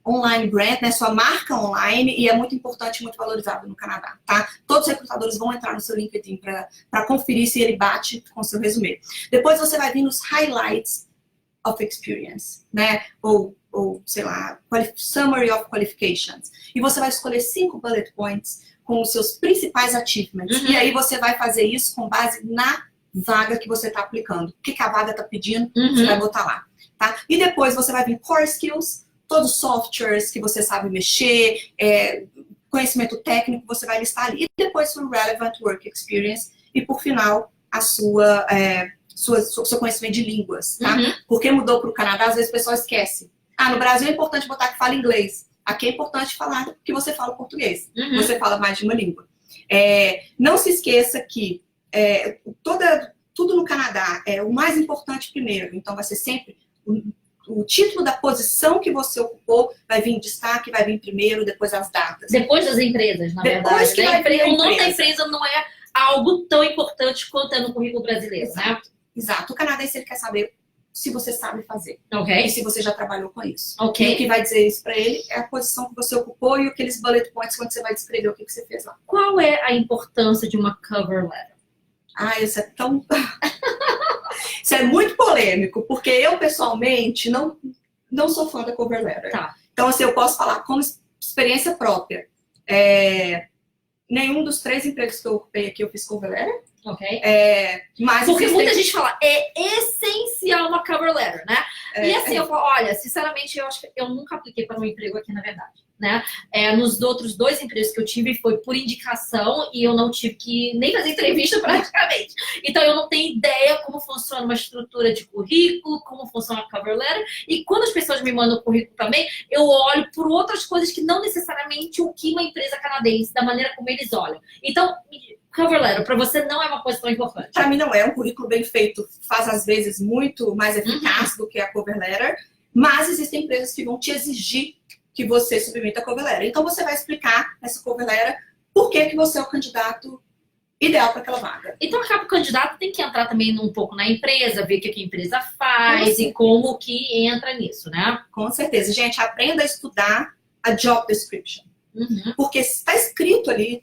online brand, né, sua marca online e é muito importante e muito valorizado no Canadá, tá? Todos os recrutadores vão entrar no seu LinkedIn para conferir se ele bate com o seu resumê. Depois você vai vir nos highlights of experience, né? Ou sei lá, summary of qualifications. E você vai escolher 5 bullet points com os seus principais achievements. E aí você vai fazer isso com base na vaga que você está aplicando. O que a vaga está pedindo, você vai botar lá. Tá? E depois você vai vir core skills, todos os softwares que você sabe mexer, conhecimento técnico, você vai listar ali. E depois o relevant work experience. E por final, a seu conhecimento de línguas. Tá? Porque mudou para o Canadá, às vezes o pessoal esquece. No Brasil é importante botar que fala inglês. Aqui é importante falar que você fala português. Você fala mais de uma língua. Não se esqueça que tudo no Canadá é o mais importante primeiro. Então, vai ser sempre o título da posição que você ocupou, vai vir em destaque, vai vir primeiro, depois as datas. Depois das empresas, na verdade. Depois que vai vir a empresa. O nome da empresa não é algo tão importante quanto é no currículo brasileiro, né? Exato. O canadense, ele quer saber se você sabe fazer. Ok. E se você já trabalhou com isso. Ok. E o que vai dizer isso para ele é a posição que você ocupou e aqueles bullet points quando você vai descrever o que você fez lá. Qual é a importância de uma cover letter? Isso é tão... Isso é muito polêmico, porque eu, pessoalmente, não sou fã da cover letter. Tá. Então, assim, eu posso falar como experiência própria. Nenhum dos 3 empregos que eu ocupei aqui eu fiz cover letter. Ok. Mas porque muita gente fala, é essencial uma cover letter, né? E assim, eu falo, olha, sinceramente, eu acho que eu nunca apliquei para um emprego aqui, na verdade, né? Nos outros 2 empregos que eu tive foi por indicação e eu não tive que nem fazer entrevista praticamente. Então, eu não tenho ideia como funciona uma estrutura de currículo, como funciona a cover letter. E quando as pessoas me mandam o currículo também, eu olho por outras coisas que não necessariamente o que uma empresa canadense, da maneira como eles olham. Então, cover letter, para você não é uma coisa tão importante? Para mim não é. Um currículo bem feito faz, às vezes, muito mais eficaz do que a cover letter, mas existem empresas que vão te exigir que você submeta a cover letter. Então, você vai explicar nessa cover letter por que você é o candidato ideal para aquela vaga. Então, acaba o candidato tem que entrar também um pouco na empresa, ver o que a empresa faz e como que entra nisso, né? Com certeza. Gente, aprenda a estudar a job description. Porque está escrito ali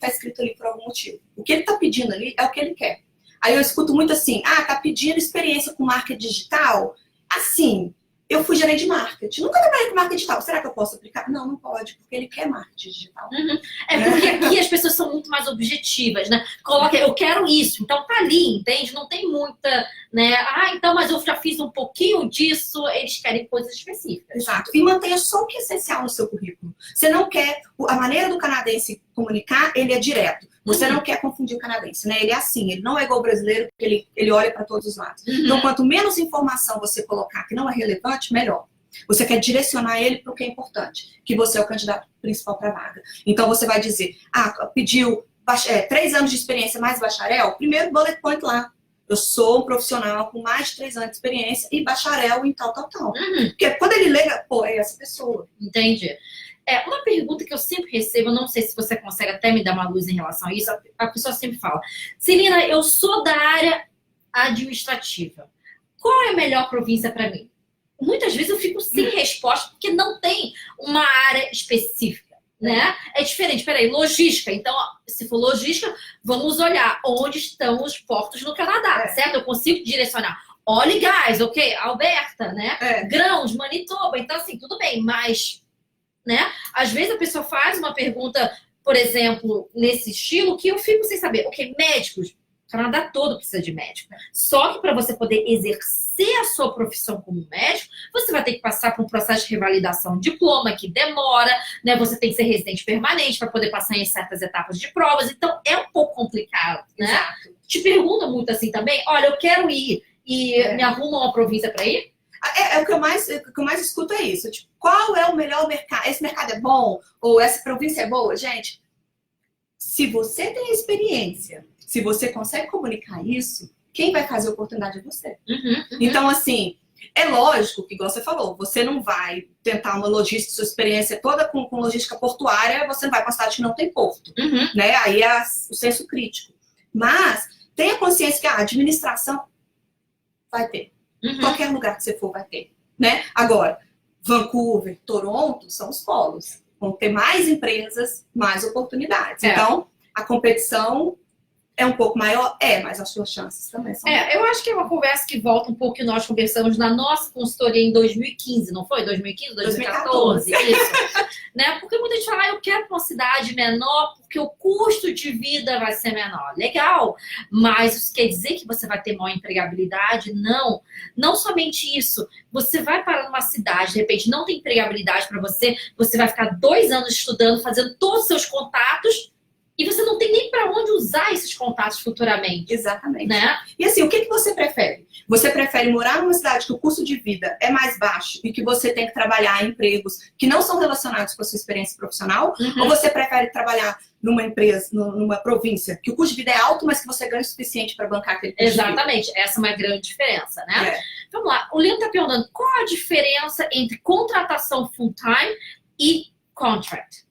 por algum motivo. O que ele está pedindo ali é o que ele quer. Aí eu escuto muito assim, tá pedindo experiência com marketing digital? Assim, eu fui gerente de marketing. Nunca trabalhei com marketing digital. Será que eu posso aplicar? Não, não pode, porque ele quer marketing digital. Porque aqui as pessoas são muito mais objetivas, né? Coloca, eu quero isso, então tá ali, entende? Não tem muita, né? Então, mas eu já fiz um pouquinho disso, eles querem coisas específicas. Exato. E mantenha só o que é essencial no seu currículo. Você não quer... A maneira do canadense comunicar, ele é direto. Você não quer confundir o canadense, né? Ele é assim, ele não é igual o brasileiro, porque ele olha para todos os lados. Então, quanto menos informação você colocar que não é relevante, melhor. Você quer direcionar ele para o que é importante, que você é o candidato principal para a vaga. Então, você vai dizer, pediu 3 anos de experiência mais bacharel, primeiro bullet point lá. Eu sou um profissional com mais de 3 anos de experiência e bacharel em tal. Porque quando ele lê, é essa pessoa. Entendi. Uma pergunta que eu sempre recebo, não sei se você consegue até me dar uma luz em relação a isso, a pessoa sempre fala, Celina, eu sou da área administrativa. Qual é a melhor província para mim? Muitas vezes eu fico sem resposta, porque não tem uma área específica, né? É diferente, peraí, logística. Então, se for logística, vamos olhar onde estão os portos no Canadá, certo? Eu consigo direcionar. Oil e gás, ok, Alberta, né? Grãos, Manitoba, então assim, tudo bem, mas... né? Às vezes a pessoa faz uma pergunta, por exemplo, nesse estilo, que eu fico sem saber. Ok, médicos, o Canadá todo precisa de médico. Só que para você poder exercer a sua profissão como médico, você vai ter que passar por um processo de revalidação de diploma, que demora, né? Você tem que ser residente permanente para poder passar em certas etapas de provas. Então, é um pouco complicado, né? Exato. Te pergunta muito assim também, olha, eu quero ir e me arruma uma província para ir? O que eu mais escuto é isso. Tipo, qual é o melhor mercado? Esse mercado é bom? Ou essa província é boa? Gente, se você tem experiência, se você consegue comunicar isso, quem vai fazer a oportunidade é você. Então, assim, é lógico que, igual você falou, você não vai tentar uma logística, sua experiência toda com logística portuária, você não vai para uma cidade que não tem porto. Né? Aí é o senso crítico. Mas tenha consciência que a administração vai ter. Qualquer lugar que você for vai ter, né? Agora, Vancouver, Toronto são os polos. Vão ter mais empresas, mais oportunidades. Então, a competição é um pouco maior? Mas as suas chances também são maiores. Eu acho que é uma conversa que volta um pouco que nós conversamos na nossa consultoria em 2015, não foi? 2015, 2014? Isso. Né? Porque muita gente fala, eu quero uma cidade menor porque o custo de vida vai ser menor. Legal, mas isso quer dizer que você vai ter maior empregabilidade? Não. Não somente isso. Você vai parar numa cidade, de repente não tem empregabilidade para você, você vai ficar 2 anos estudando, fazendo todos os seus contatos, e você não tem nem para onde usar esses contatos futuramente. Exatamente. Né? E assim, o que você prefere? Você prefere morar numa cidade que o custo de vida é mais baixo e que você tem que trabalhar em empregos que não são relacionados com a sua experiência profissional? Ou você prefere trabalhar numa empresa, numa província, que o custo de vida é alto, mas que você ganha o suficiente para bancar aquele custo? Exatamente. Essa é uma grande diferença, né? Vamos lá. O Leandro está perguntando, qual a diferença entre contratação full-time e contract?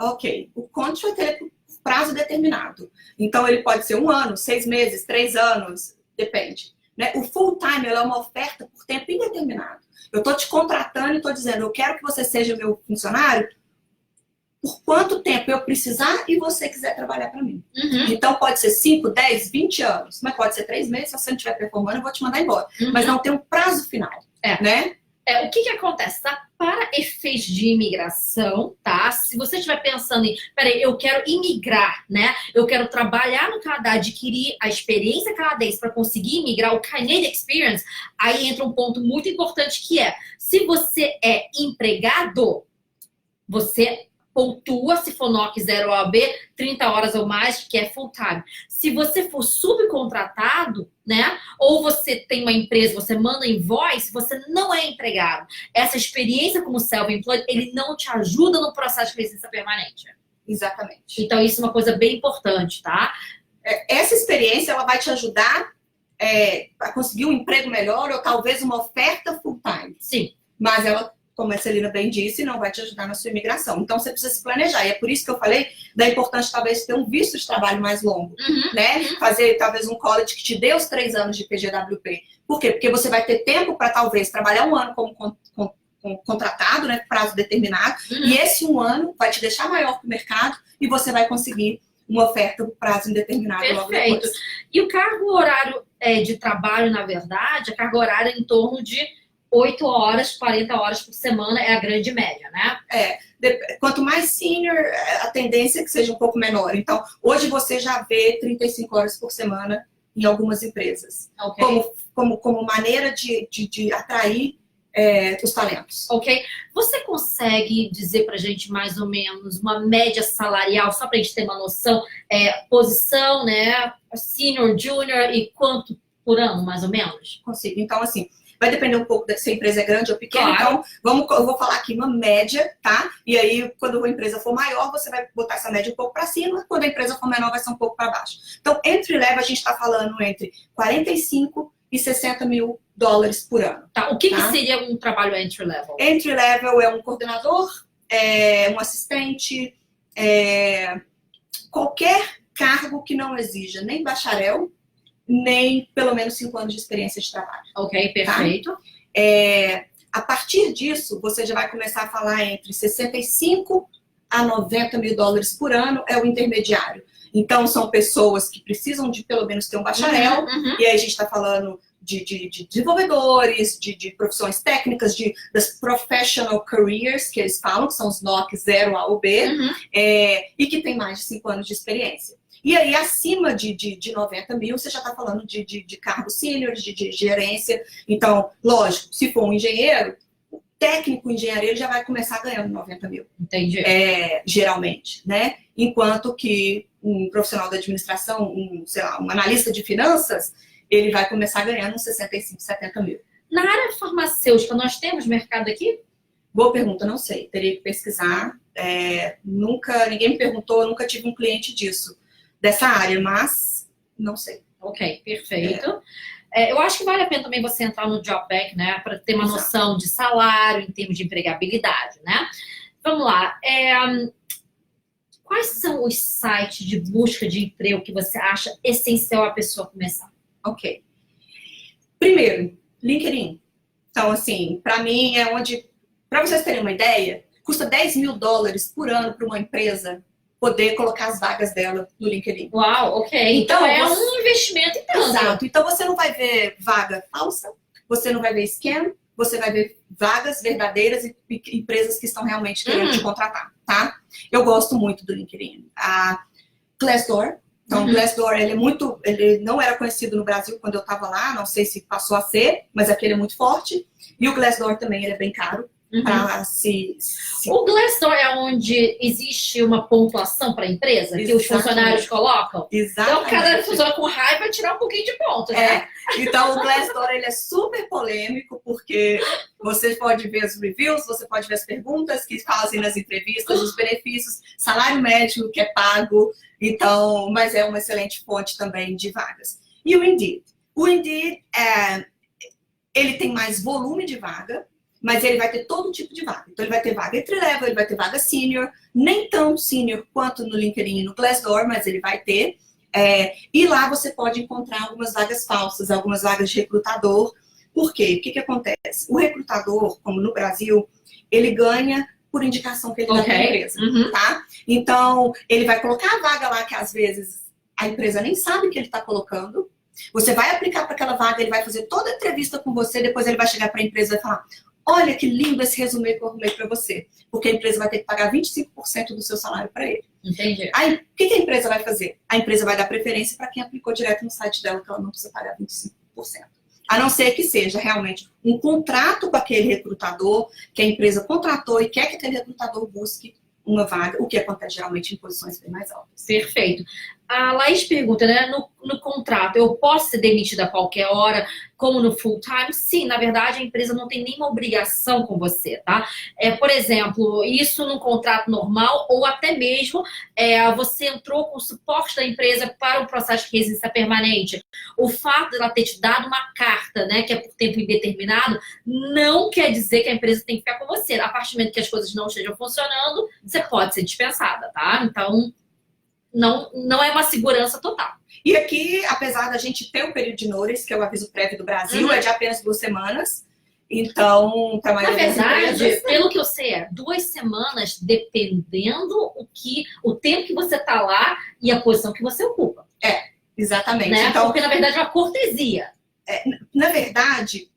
Ok. O contract é prazo determinado. Então, ele pode ser 1 ano, 6 meses, 3 anos, depende. Né? O full-time é uma oferta por tempo indeterminado. Eu estou te contratando e estou dizendo, eu quero que você seja meu funcionário por quanto tempo eu precisar e você quiser trabalhar para mim. Uhum. Então pode ser 5, 10, 20 anos, mas pode ser 3 meses, se você não estiver performando, eu vou te mandar embora. Mas não tem um prazo final, né? O que acontece, tá? Para efeitos de imigração, tá? Se você estiver pensando em, peraí, eu quero imigrar, né? Eu quero trabalhar no Canadá, adquirir a experiência canadense para conseguir imigrar, o Canadian Experience, aí entra um ponto muito importante que é, se você é empregado, você pontua, se for NOC 0 OAB, 30 horas ou mais, que é full time. Se você for subcontratado, né, ou você tem uma empresa, você manda invoice, você não é empregado. Essa experiência como self-employed, ele não te ajuda no processo de licença permanente. Exatamente. Então, isso é uma coisa bem importante, tá? Essa experiência, ela vai te ajudar a conseguir um emprego melhor ou talvez uma oferta full time. Sim. Mas ela, como a Celina bem disse, não vai te ajudar na sua imigração. Então, você precisa se planejar. E é por isso que eu falei da importância, talvez, ter um visto de trabalho mais longo. Né? Fazer, talvez, um college que te dê os 3 anos de PGWP. Por quê? Porque você vai ter tempo para, talvez, trabalhar 1 ano como contratado, né? Prazo determinado. E esse 1 ano vai te deixar maior que o mercado e você vai conseguir uma oferta por prazo indeterminado. Perfeito. Logo E o cargo horário de trabalho, na verdade, a carga horária é em torno de 8 horas, 40 horas por semana é a grande média, né? Quanto mais senior, a tendência é que seja um pouco menor. Então, hoje você já vê 35 horas por semana em algumas empresas. Okay. Como maneira de atrair os talentos. Ok. Você consegue dizer pra gente mais ou menos uma média salarial, só pra gente ter uma noção, posição, né? Senior, junior e quanto por ano, mais ou menos? Consigo. Então, assim, vai depender um pouco se a empresa é grande ou pequena. Claro. Então, eu vou falar aqui uma média, tá? E aí, quando a empresa for maior, você vai botar essa média um pouco para cima. Quando a empresa for menor, vai ser um pouco para baixo. Então, entry level, a gente está falando entre 45 e 60 mil dólares por ano. Tá. O que seria um trabalho entry level? Entry level é um coordenador, um assistente, qualquer cargo que não exija nem bacharel, nem pelo menos 5 anos de experiência de trabalho. Ok, perfeito. Tá? A partir disso, você já vai começar a falar entre 65 a 90 mil dólares por ano, é o intermediário. Então, são pessoas que precisam de pelo menos ter um bacharel, e aí a gente está falando de desenvolvedores, de profissões técnicas, das professional careers, que eles falam, que são os NOC 0 A ou B, e que tem mais de 5 anos de experiência. E aí, acima de 90 mil, você já está falando de cargos sêniores, de gerência. Então, lógico, se for um engenheiro, o técnico em engenharia ele já vai começar ganhando 90 mil. Entendi. Geralmente, né? Enquanto que um profissional da administração, sei lá, um analista de finanças, ele vai começar ganhando uns 65, 70 mil. Na área farmacêutica, nós temos mercado aqui? Boa pergunta, não sei. Teria que pesquisar. Ninguém me perguntou, eu nunca tive um cliente dessa área, mas não sei. Ok, perfeito. Eu acho que vale a pena também você entrar no Job Bank, né? Para ter uma noção de salário, em termos de empregabilidade, né? Vamos lá. Quais são os sites de busca de emprego que você acha essencial a pessoa começar? Ok. Primeiro, LinkedIn. Então, assim, para mim é onde... Para vocês terem uma ideia, custa 10 mil dólares por ano para uma empresa poder colocar as vagas dela no LinkedIn. Uau, ok. Então é um investimento em tanto. Exato. Então você não vai ver vaga falsa, você não vai ver scam, você vai ver vagas verdadeiras e empresas que estão realmente querendo te contratar, tá? Eu gosto muito do LinkedIn. A Glassdoor. Então, o Glassdoor, ele não era conhecido no Brasil quando eu estava lá, não sei se passou a ser, mas aqui ele é muito forte. E o Glassdoor também, ele é bem caro. O Glassdoor é onde existe uma pontuação para a empresa que os funcionários colocam? Exatamente. Então, cada funcionário com raiva vai tirar um pouquinho de ponto, né? Então, o Glassdoor, ele é super polêmico, porque você pode ver os reviews, você pode ver as perguntas que fazem nas entrevistas, os benefícios, salário médio que é pago, então, mas é uma excelente fonte também de vagas. E o Indeed? O Indeed, ele tem mais volume de vaga, mas ele vai ter todo tipo de vaga. Então, ele vai ter vaga entry-level, ele vai ter vaga senior, nem tão senior quanto no LinkedIn e no Glassdoor, mas ele vai ter. E lá você pode encontrar algumas vagas falsas, algumas vagas de recrutador. Por quê? O que acontece? O recrutador, como no Brasil, ele ganha por indicação que ele dá para a empresa, tá? Então, ele vai colocar a vaga lá que às vezes a empresa nem sabe que ele está colocando. Você vai aplicar para aquela vaga, ele vai fazer toda a entrevista com você, depois ele vai chegar para a empresa e falar: olha que lindo esse resumê que eu arrumei para você. Porque a empresa vai ter que pagar 25% do seu salário para ele. Entendi. Aí, o que a empresa vai fazer? A empresa vai dar preferência para quem aplicou direto no site dela, que ela não precisa pagar 25%. A não ser que seja realmente um contrato com aquele recrutador, que a empresa contratou e quer que aquele recrutador busque uma vaga, o que acontece geralmente em posições bem mais altas. Perfeito. A Laís pergunta, né, no contrato, eu posso ser demitida a qualquer hora, como no full time? Sim, na verdade, a empresa não tem nenhuma obrigação com você, tá? Por exemplo, isso num contrato normal, ou até mesmo você entrou com o suporte da empresa para o processo de residência permanente. O fato de ela ter te dado uma carta, né, que é por tempo indeterminado, não quer dizer que a empresa tem que ficar com você. A partir do momento que as coisas não estejam funcionando, você pode ser dispensada, tá? Então, não é uma segurança total. E aqui, apesar da gente ter o período de notice, que é o aviso prévio do Brasil, é de apenas 2 semanas. Então, para a maioria das empresas... pelo que eu sei, 2 semanas, dependendo o tempo que você está lá e a posição que você ocupa. Exatamente. Né? Então, porque, na verdade, é uma cortesia. Na verdade,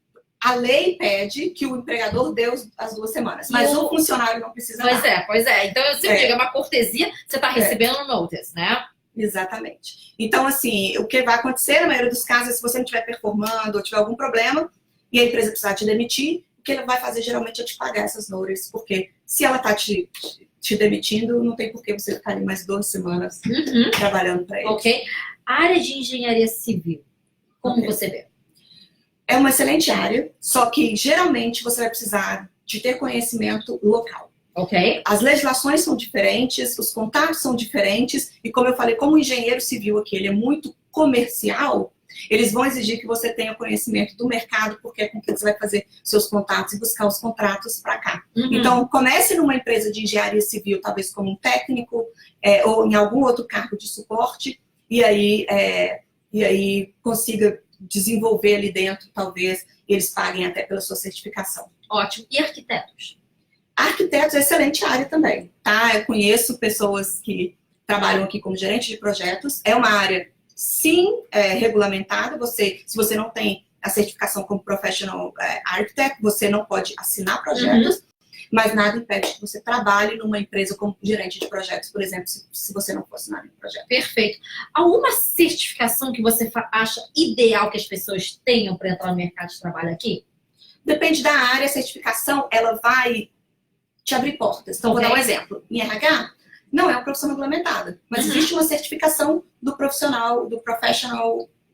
a lei pede que o empregador dê as 2 semanas, mas o funcionário não precisa dar. Pois é. Então, eu sempre digo, é uma cortesia, você está recebendo um notice, né? Exatamente. Então, assim, o que vai acontecer na maioria dos casos é se você não estiver performando ou tiver algum problema e a empresa precisar te demitir, o que ela vai fazer geralmente é te pagar essas notices, porque se ela está te demitindo, não tem por que você ficar ali mais 2 semanas trabalhando para eles. Ok. A área de engenharia civil, como você vê? É uma excelente área, só que geralmente você vai precisar de ter conhecimento local. Ok. As legislações são diferentes, os contatos são diferentes, e como eu falei, como o engenheiro civil aqui ele é muito comercial, eles vão exigir que você tenha conhecimento do mercado, porque é com que você vai fazer seus contatos e buscar os contratos para cá. Então, comece numa empresa de engenharia civil, talvez como um técnico, ou em algum outro cargo de suporte, e aí consiga desenvolver ali dentro, talvez eles paguem até pela sua certificação. Ótimo. E arquitetos? Arquitetos é excelente área também, tá? Eu conheço pessoas que trabalham aqui como gerente de projetos. É uma área, sim, regulamentada. Se você não tem a certificação como Professional Architect, você não pode assinar projetos, mas nada impede que você trabalhe numa empresa como gerente de projetos, por exemplo, se você não for assinar um projeto. Perfeito. Alguma certificação que você acha ideal que as pessoas tenham para entrar no mercado de trabalho aqui? Depende da área. A certificação, ela vai te abrir portas. Então, vou dar um exemplo. Em RH, não é uma profissão regulamentada, mas existe uma certificação do profissional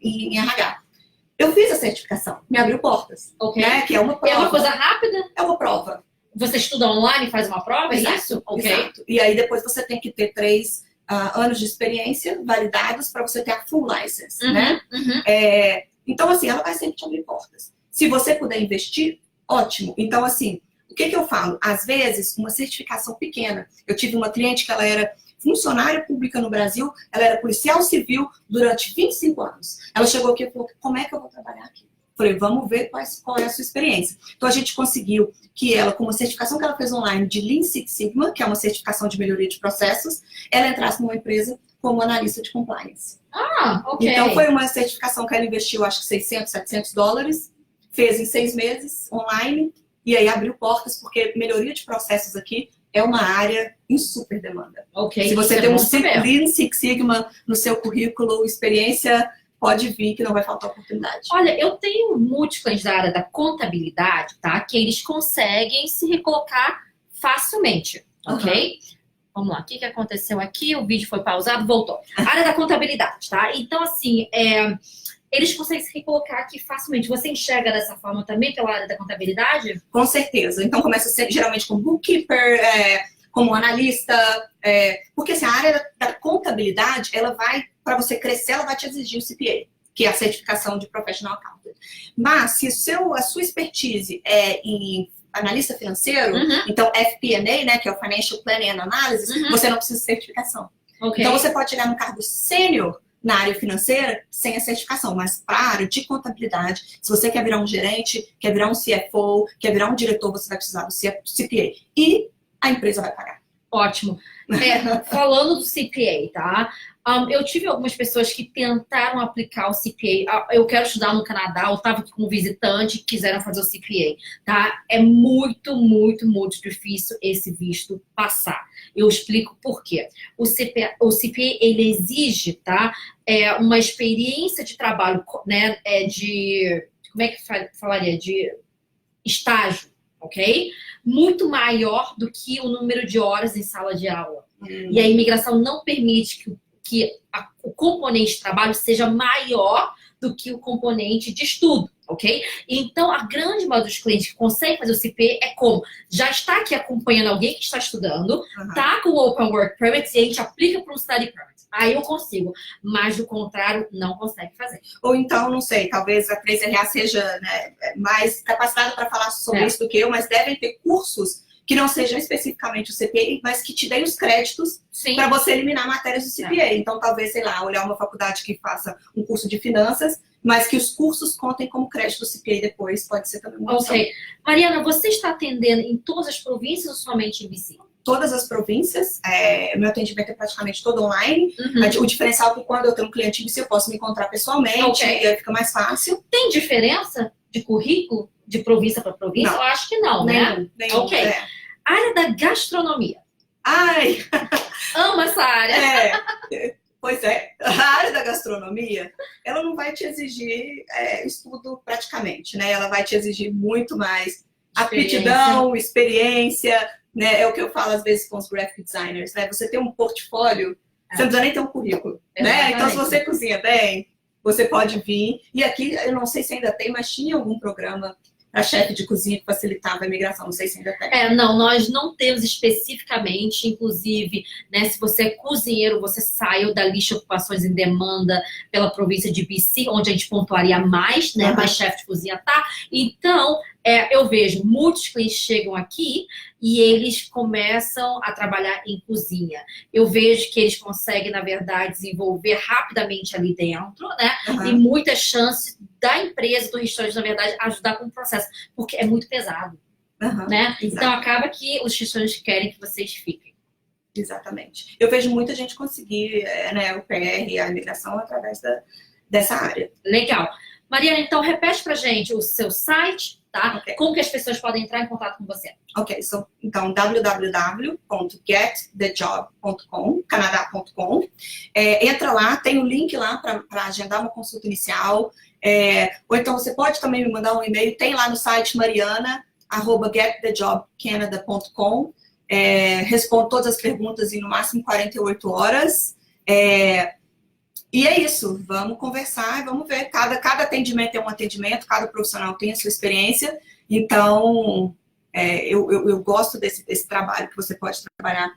em RH. Eu fiz a certificação, me abriu portas. Né? Que é uma prova. É uma coisa rápida? É uma prova. Você estuda online e faz uma prova, Exato, é isso? Exato. E aí depois você tem que ter 3 anos de experiência validados para você ter a full license, né? Então, assim, ela vai sempre te abrir portas. Se você puder investir, ótimo. Então, assim, o que eu falo? Às vezes, uma certificação pequena. Eu tive uma cliente que ela era funcionária pública no Brasil, ela era policial civil durante 25 anos. Ela chegou aqui e falou: como é que eu vou trabalhar aqui? Falei: vamos ver qual é a sua experiência. Então, a gente conseguiu que ela, com uma certificação que ela fez online de Lean Six Sigma, que é uma certificação de melhoria de processos, ela entrasse numa empresa como analista de compliance. Ok. Então, foi uma certificação que ela investiu, acho que $600, $700, fez em 6 meses, online, e aí abriu portas, porque melhoria de processos aqui é uma área em super demanda. Se você tem um Lean Six Sigma no seu currículo, experiência, pode vir que não vai faltar oportunidade. Olha, eu tenho múltiplas da área da contabilidade, tá? Que eles conseguem se recolocar facilmente, ok? Vamos lá, o que aconteceu aqui? O vídeo foi pausado, voltou. Área da contabilidade, tá? Então, assim, eles conseguem se recolocar aqui facilmente. Você enxerga dessa forma também pela área da contabilidade? Com certeza. Então, começa a ser, geralmente como bookkeeper, como analista, porque assim, a área da contabilidade, ela vai, para você crescer, ela vai te exigir o CPA, que é a certificação de Professional Accountant. Mas, se a sua expertise é em analista financeiro, então FP&A, né, que é o Financial Planning and Analysis, você não precisa de certificação. Então, você pode chegar no cargo sênior na área financeira sem a certificação, mas para a área de contabilidade, se você quer virar um gerente, quer virar um CFO, quer virar um diretor, você vai precisar do CPA. E a empresa vai pagar. Ótimo. Falando do CPA, tá? Eu tive algumas pessoas que tentaram aplicar o CPA. Eu quero estudar no Canadá, eu estava aqui como visitante e quiseram fazer o CPA, tá? É muito, muito, muito difícil esse visto passar. Eu explico por quê. O CPA ele exige, tá? Uma experiência de trabalho, né? Como é que falaria? De estágio, ok? Muito maior do que o número de horas em sala de aula. E a imigração não permite que o componente de trabalho seja maior do que o componente de estudo, ok? Então, a grande maioria dos clientes que conseguem fazer o CPA é como já está aqui acompanhando alguém que está estudando, tá com o Open Work Permit e a gente aplica para um Study Permit. Aí eu consigo, mas do contrário, não consegue fazer. Ou então, não sei, talvez a 3RA seja, né, mais capacitada para falar sobre isso do que eu, mas devem ter cursos que não sejam especificamente o CPA, mas que te deem os créditos para você eliminar matérias do CPA. Então, talvez, sei lá, olhar uma faculdade que faça um curso de finanças, mas que os cursos contem como crédito do CPA depois, pode ser também uma opção. Ok. Mariana, você está atendendo em todas as províncias ou somente em BC? Todas as províncias, meu atendimento é praticamente todo online. O diferencial é que quando eu tenho um cliente em BC, eu posso me encontrar pessoalmente, e aí fica mais fácil. Tem diferença de currículo de província para província? Não. Eu acho que não, né? Nenhum. Ok. Área da gastronomia. Ai! Amo essa área. Pois é, a área da gastronomia, ela não vai te exigir estudo praticamente, né? Ela vai te exigir muito mais aptidão, experiência, né? É o que eu falo às vezes com os graphic designers, né? Você tem um portfólio, você não precisa nem ter um currículo, né? Então, se você cozinha bem, você pode vir. E aqui, eu não sei se ainda tem, mas tinha algum programa para chefe de cozinha que facilitava a imigração, não sei se ainda tem. Não, nós não temos especificamente, inclusive, né, se você é cozinheiro, você saiu da lista de ocupações em demanda pela província de BC, onde a gente pontuaria mais, né, mais chefe de cozinha tá. Então, eu vejo muitos clientes chegam aqui e eles começam a trabalhar em cozinha. Eu vejo que eles conseguem, na verdade, desenvolver rapidamente ali dentro, né? E muitas chances da empresa, do restaurante, na verdade, ajudar com o processo, porque é muito pesado, né? Então, acaba que os restaurantes querem que vocês fiquem. Exatamente. Eu vejo muita gente conseguir né, o PR, a imigração, através dessa área. Legal. Mariana, então, repete pra gente o seu site, tá? Como que as pessoas podem entrar em contato com você? Ok, então www.getthejob.com, canadá.com. Entra lá, tem um link lá para agendar uma consulta inicial. Ou então você pode também me mandar um e-mail, tem lá no site mariana@getthejobcanada.com. Respondo todas as perguntas em no máximo 48 horas. E é isso, vamos conversar, vamos ver. Cada atendimento é um atendimento, cada profissional tem a sua experiência. Então, eu gosto desse trabalho, que você pode trabalhar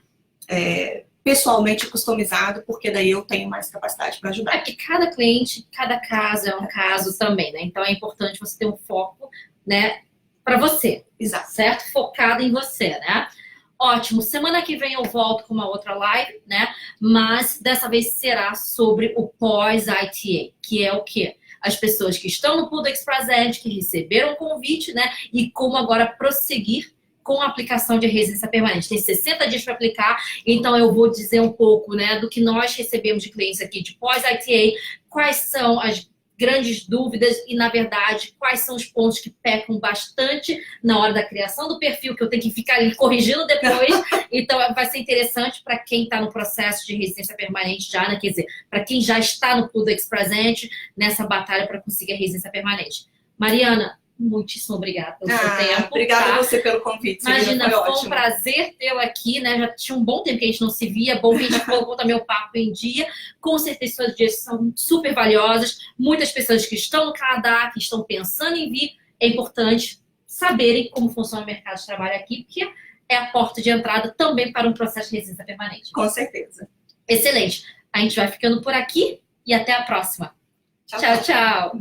pessoalmente customizado, porque daí eu tenho mais capacidade para ajudar. Porque cada cliente, cada caso é um caso também, né? Então é importante você ter um foco, né, para você. Exato. Certo? Focado em você, né? Ótimo. Semana que vem eu volto com uma outra live, né? Mas dessa vez será sobre o pós-ITA, que é o quê? As pessoas que estão no Pool do Ex-Present, que receberam o convite, né? E como agora prosseguir com a aplicação de residência permanente. Tem 60 dias para aplicar, então eu vou dizer um pouco, né, do que nós recebemos de clientes aqui de pós-ITA, quais são as grandes dúvidas e, na verdade, quais são os pontos que pecam bastante na hora da criação do perfil, que eu tenho que ficar ali corrigindo depois. Então, vai ser interessante para quem está no processo de residência permanente já, né? Quer dizer, para quem já está no Pool do Ex-Present, nessa batalha para conseguir a residência permanente. Mariana, muitíssimo obrigada pelo seu tempo. Obrigada a você pelo convite. Imagina, foi um prazer tê-lo aqui, né? Já tinha um bom tempo que a gente não se via, bom que a gente colocou também o papo em dia. Com certeza, suas dicas são super valiosas. Muitas pessoas que estão no Canadá, que estão pensando em vir, é importante saberem como funciona o mercado de trabalho aqui, porque é a porta de entrada também para um processo de residência permanente. Com certeza. Excelente. A gente vai ficando por aqui e até a próxima. Tchau, tchau.